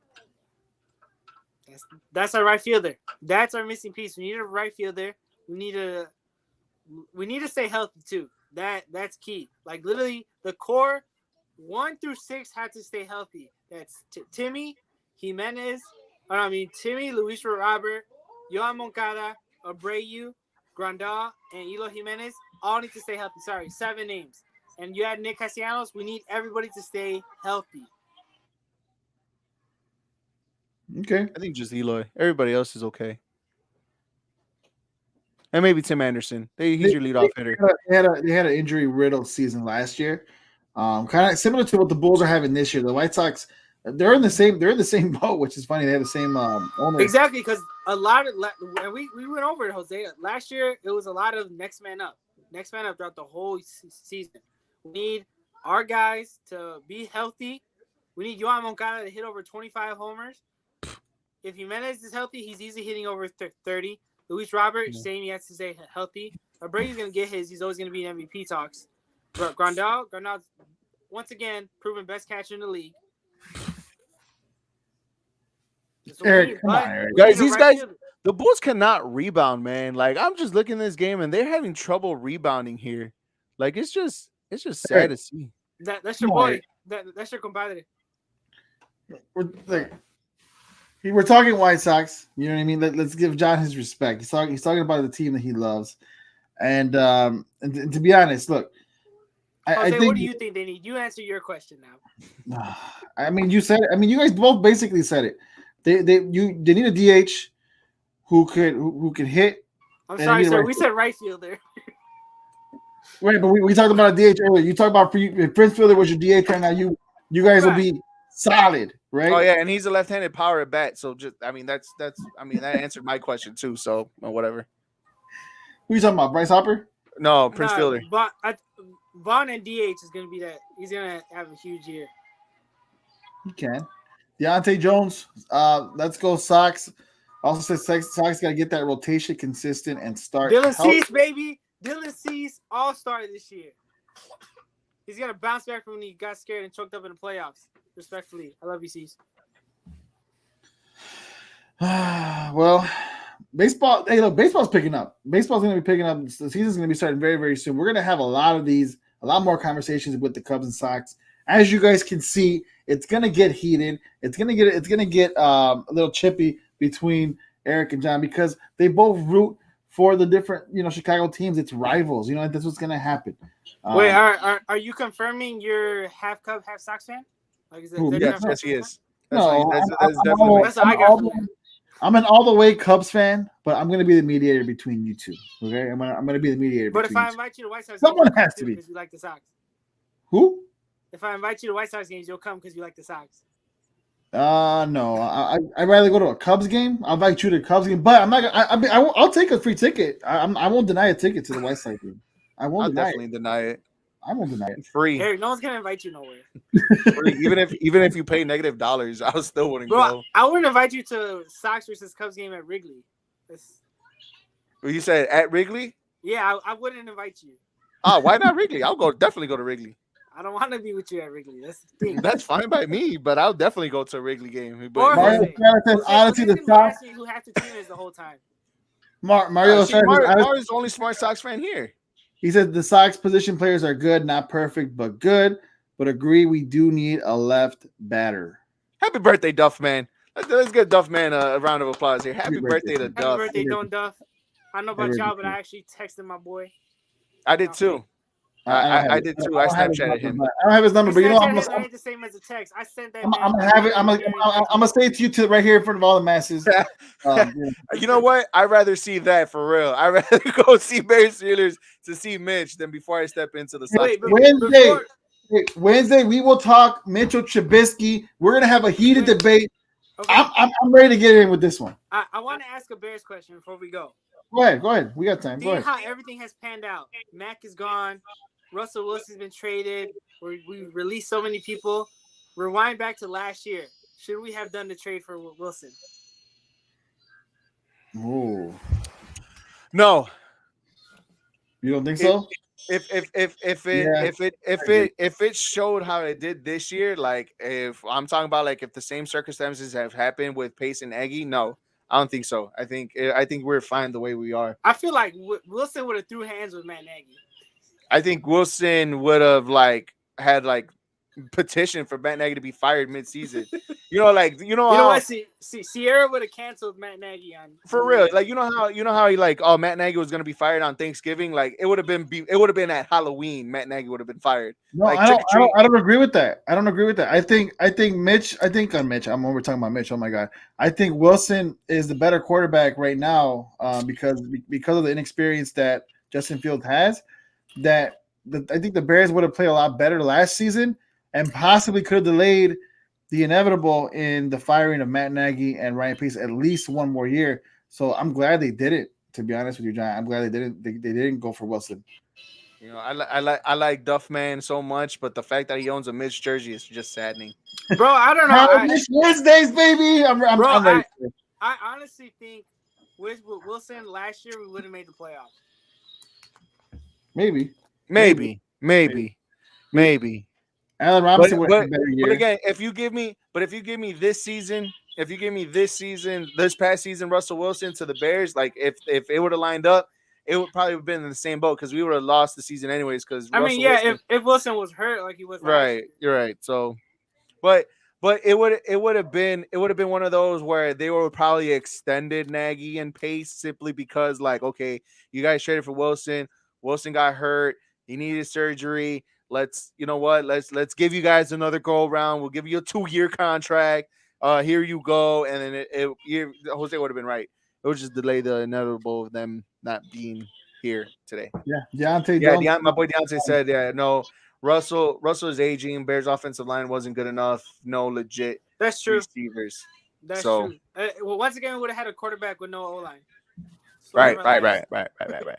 That's our right fielder. That's our missing piece. We need a right fielder. We need to stay healthy too. That's key. Like literally, the core 1 through 6 had to stay healthy. That's Timmy, Jimenez. Timmy, Luis Robert, Yohan Moncada, Abreu, Grandal, and Elo Jimenez all need to stay healthy. Sorry, 7 names. And you add Nick Castellanos. We need everybody to stay healthy. Okay. I think just Eloy. Everybody else is okay. And maybe Tim Anderson. He's your leadoff hitter. They had an injury riddled season last year. Kind of similar to what the Bulls are having this year. The White Sox, they're in the same boat, which is funny. They have the same owner. Exactly, because a lot of and we went over it, Jose. Last year it was a lot of next man up throughout the whole season. We need our guys to be healthy. We need Yohan Moncada to hit over 25 homers. If Jimenez is healthy, he's easily hitting over 30. Luis Robert, same, he has to stay healthy. Brady's going to get his. He's always going to be in MVP talks. But Grandal, once again, proven best catcher in the league. Eric, come on, Eric. Guys, these guys, the Bulls cannot rebound, man. Like, I'm just looking at this game, and they're having trouble rebounding here. Like, it's just sad to see. That's your boy. That's your compadre. We're talking White Sox. You know what I mean? Let's give John his respect. He's talking about the team that he loves. And to be honest, look, I think. What do you think they need? You answer your question now. I mean, you said it. I mean, you guys both basically said it. They need a DH who can hit. I'm sorry, sir. We said right fielder. Right, but we talked about a DH earlier. You talked about if Prince Fielder was your DH right now, you guys will be solid, right? Oh yeah, and he's a left-handed power at bat. So that answered my question too. So whatever. Who you talking about? Bryce Harper? No, Prince Fielder. Vaughn and DH is gonna be that. He's gonna have a huge year. He can. Deontay Jones. Let's go Sox. Also says Sox got to get that rotation consistent and start. Dylan Cease, baby. Dylan Cease, all-star this year. He's going to bounce back from when he got scared and choked up in the playoffs. Respectfully. I love you, Cease. Well, baseball. Hey, look, baseball's picking up. Baseball's going to be picking up. The season's going to be starting very, very soon. We're going to have a lot more conversations with the Cubs and Sox. As you guys can see, it's going to get heated. It's going to get a little chippy between Eric and John because they both root for the different, Chicago teams. It's rivals. That's what's going to happen. Wait, are you confirming you're half Cub, half Sox fan? Like, yes, he is. I'm an all the way Cubs fan, but I'm going to be the mediator between you two. Okay, I'm going to be the mediator. But if I invite you to White Sox, someone has to be because you like the Sox. Who? If I invite you to White Sox games, you'll come because you like the Sox. No. I'd rather go to a Cubs game. I'll invite you to a Cubs game, but I'm not. I'll take a free ticket. I won't deny a ticket to the White Sox game. I'll definitely deny it. I won't deny it. Free. Eric, no one's gonna invite you nowhere. Free. Even if you pay $- I still wouldn't go. I wouldn't invite you to Sox versus Cubs game at Wrigley. You said at Wrigley? Yeah, I wouldn't invite you. Why not Wrigley? I'll definitely go to Wrigley. I don't want to be with you at Wrigley. That's the thing. That's fine by me, but I'll definitely go to a Wrigley game. Or honestly, the Sox. Who half the team is the whole time? Mario's the only smart Sox fan here. He said the Sox position players are good, not perfect, but good. But agree, we do need a left batter. Happy birthday, Duff Man. Let's give Duff Man a round of applause here. Happy birthday to Duff. Happy birthday, Don Duff. I don't know about y'all, but I actually texted my boy. I did too. I did too. I Snapchatted him. I don't have his number, but I'm the same as a text. I sent that. I'm gonna have it. I'm gonna say it to you right here in front of all the masses. You know what? I'd rather see that for real. I'd rather go see Barry Steelers to see Mitch than before I step into the Sox. Wednesday we will talk Mitchell Trubisky. We're gonna have a heated debate. Okay. I'm ready to get in with this one. I want to ask a Bears question before we go. Go ahead. We got time. Go ahead. How everything has panned out. Mac is gone. Russell Wilson's been traded. We released so many people. Rewind back to last year. Should we have done the trade for Wilson? Oh, No. You don't think If so? Yeah, I agree. if it showed how it did this year, like if I'm talking about like if the same circumstances have happened with Pace and Aggie, no, I don't think so. I think we're fine the way we are. I feel like Wilson would have threw hands with Matt Nagy. I think Wilson would have like had like petition for Matt Nagy to be fired mid-season. Like you know You know how what? See, Sierra would have canceled Matt Nagy on for real, like you know how he like Matt Nagy was gonna be fired on Thanksgiving. Like it would have been at Halloween. Matt Nagy would have been fired. No, Like I trick don't. or treat. I don't agree with that. I don't agree with that. I think Mitch. I think on Mitch. We're talking about Mitch. Oh my god. I think Wilson is the better quarterback right now because of the inexperience that Justin Fields has. I think the Bears would have played a lot better last season and possibly could have delayed the inevitable in the firing of Matt Nagy and Ryan Pace at least one more year. So I'm glad they did it. To be honest with you, John, I'm glad they didn't. They didn't go for Wilson. I like Duffman so much, but the fact that he owns a Mitch jersey is just saddening. Bro, I don't know. Mitch Wednesdays, baby. I'm ready. I honestly think with Wilson last year we would have made the playoffs. Maybe. Allen Robinson would have a better year. But again, if you give me this season, this past season, Russell Wilson to the Bears, like if it would have lined up, it would probably have been in the same boat because we would have lost the season anyways. Because if Wilson was hurt like he was right, you're right. So, but it would have been one of those where they would probably extended Nagy and Pace simply because like, okay, you guys traded for Wilson. Wilson got hurt. He needed surgery. Let's give you guys another go around. We'll give you a 2-year contract. Here you go. And then Jose would have been right. It would just delay the inevitable of them not being here today. Yeah, my boy Deontay said, no, Russell is aging. Bears offensive line wasn't good enough. No legit That's true. receivers. That's true. Well, once again, we would have had a quarterback with no O-line. Right.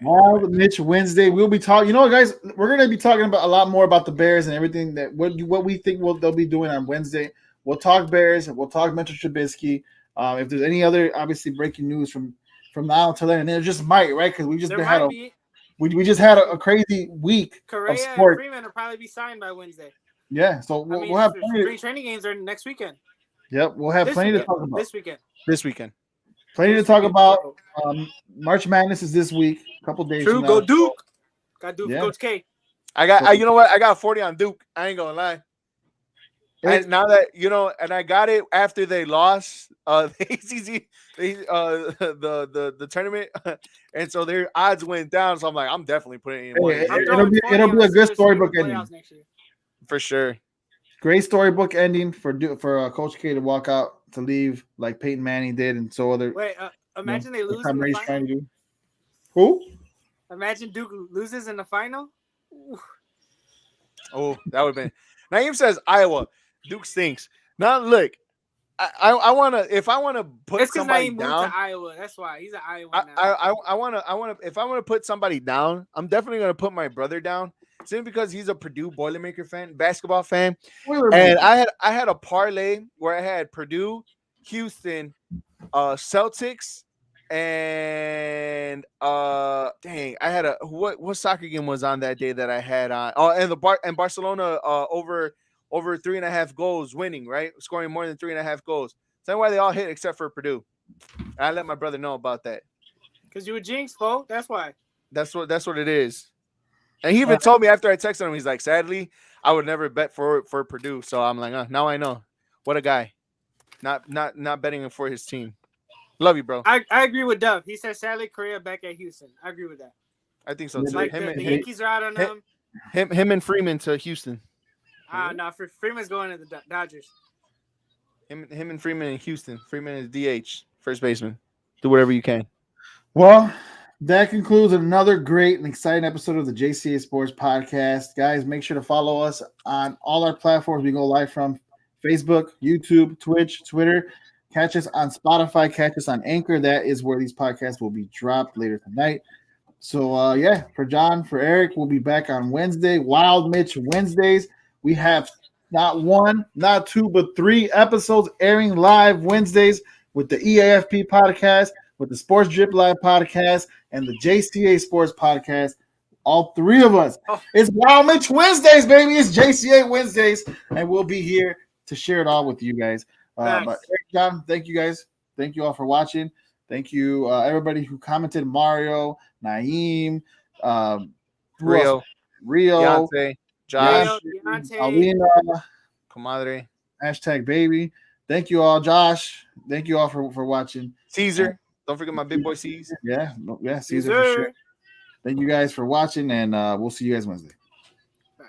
Wild Mitch Wednesday. We'll be talking. You know, guys, we're going to be talking about a lot more about the Bears and everything that what we think they'll be doing on Wednesday. We'll talk Bears and we'll talk Mitchell Trubisky. If there's any other obviously breaking news from now until then, and it just might, right? Because we just had a crazy week. Correa of sport. and Freeman will probably be signed by Wednesday. Yeah, so we'll have spring training games are next weekend. Yep, we'll have plenty to talk about this weekend. Plenty to talk about. March Madness is this week. A couple days. True, go Duke. Got Duke, Coach K. You know what? I got 40 on Duke. I ain't gonna lie. And now that and I got it after they lost the ACC, the tournament, and so their odds went down. So I'm like, I'm definitely putting it in. It'll be a good storybook ending for sure. Great storybook ending for Coach K to walk out to leave like Peyton Manning did, and so other. Wait, imagine they lose in the final. Trying to do. Who? Imagine Duke loses in the final. Ooh. Oh, that would have been. Naeem says Iowa. Duke stinks. Now look, I wanna put somebody down. Moved to Iowa. That's why he's an Iowa now. I wanna if I wanna put somebody down, I'm definitely gonna put my brother down. Simply because he's a Purdue Boilermaker fan, basketball fan, and I had a parlay where I had Purdue, Houston, Celtics, and I had what soccer game was on that day that I had on? Oh, and Barcelona over 3.5 goals winning, right? Scoring more than 3.5 goals. That's why they all hit except for Purdue. I let my brother know about that. Because you were jinxed, folks. That's why. That's what it is. And he even told me after I texted him, he's like, sadly, I would never bet for Purdue. So I'm like, now I know. What a guy. Not betting him for his team. Love you, bro. I agree with Dove. He said, sadly, Korea back at Houston. I agree with that. I think so, too. Like the Yankees are out on them. Him and Freeman to Houston. No, Freeman's going to the Dodgers. Him and Freeman in Houston. Freeman is DH, first baseman. Do whatever you can. Well, that concludes another great and exciting episode of the JCA Sports Podcast. Guys, make sure to follow us on all our platforms. We go live from Facebook, YouTube, Twitch, Twitter. Catch us on Spotify. Catch us on Anchor. That is where these podcasts will be dropped later tonight. So, for John, for Eric, we'll be back on Wednesday. Wild Mitch Wednesdays. We have not one, not two, but 3 episodes airing live Wednesdays with the EAFP podcast, with the Sports Drip Live podcast, and the JCA Sports Podcast. All three of us. Oh. It's Wild Mitch Wednesdays, baby. It's JCA Wednesdays, and we'll be here to share it all with you guys. Nice. But Eric, John, thank you guys. Thank you all for watching. Thank you, everybody who commented. Mario, Naeem, Rio, Deontay, Josh, Deontay. Alina, Comadre, #baby. Thank you all, Josh. Thank you all for watching. Caesar. Don't forget my big boy Caesar. Yeah, Caesar Yes, for sir. sure. Thank you guys for watching, and we'll see you guys Wednesday.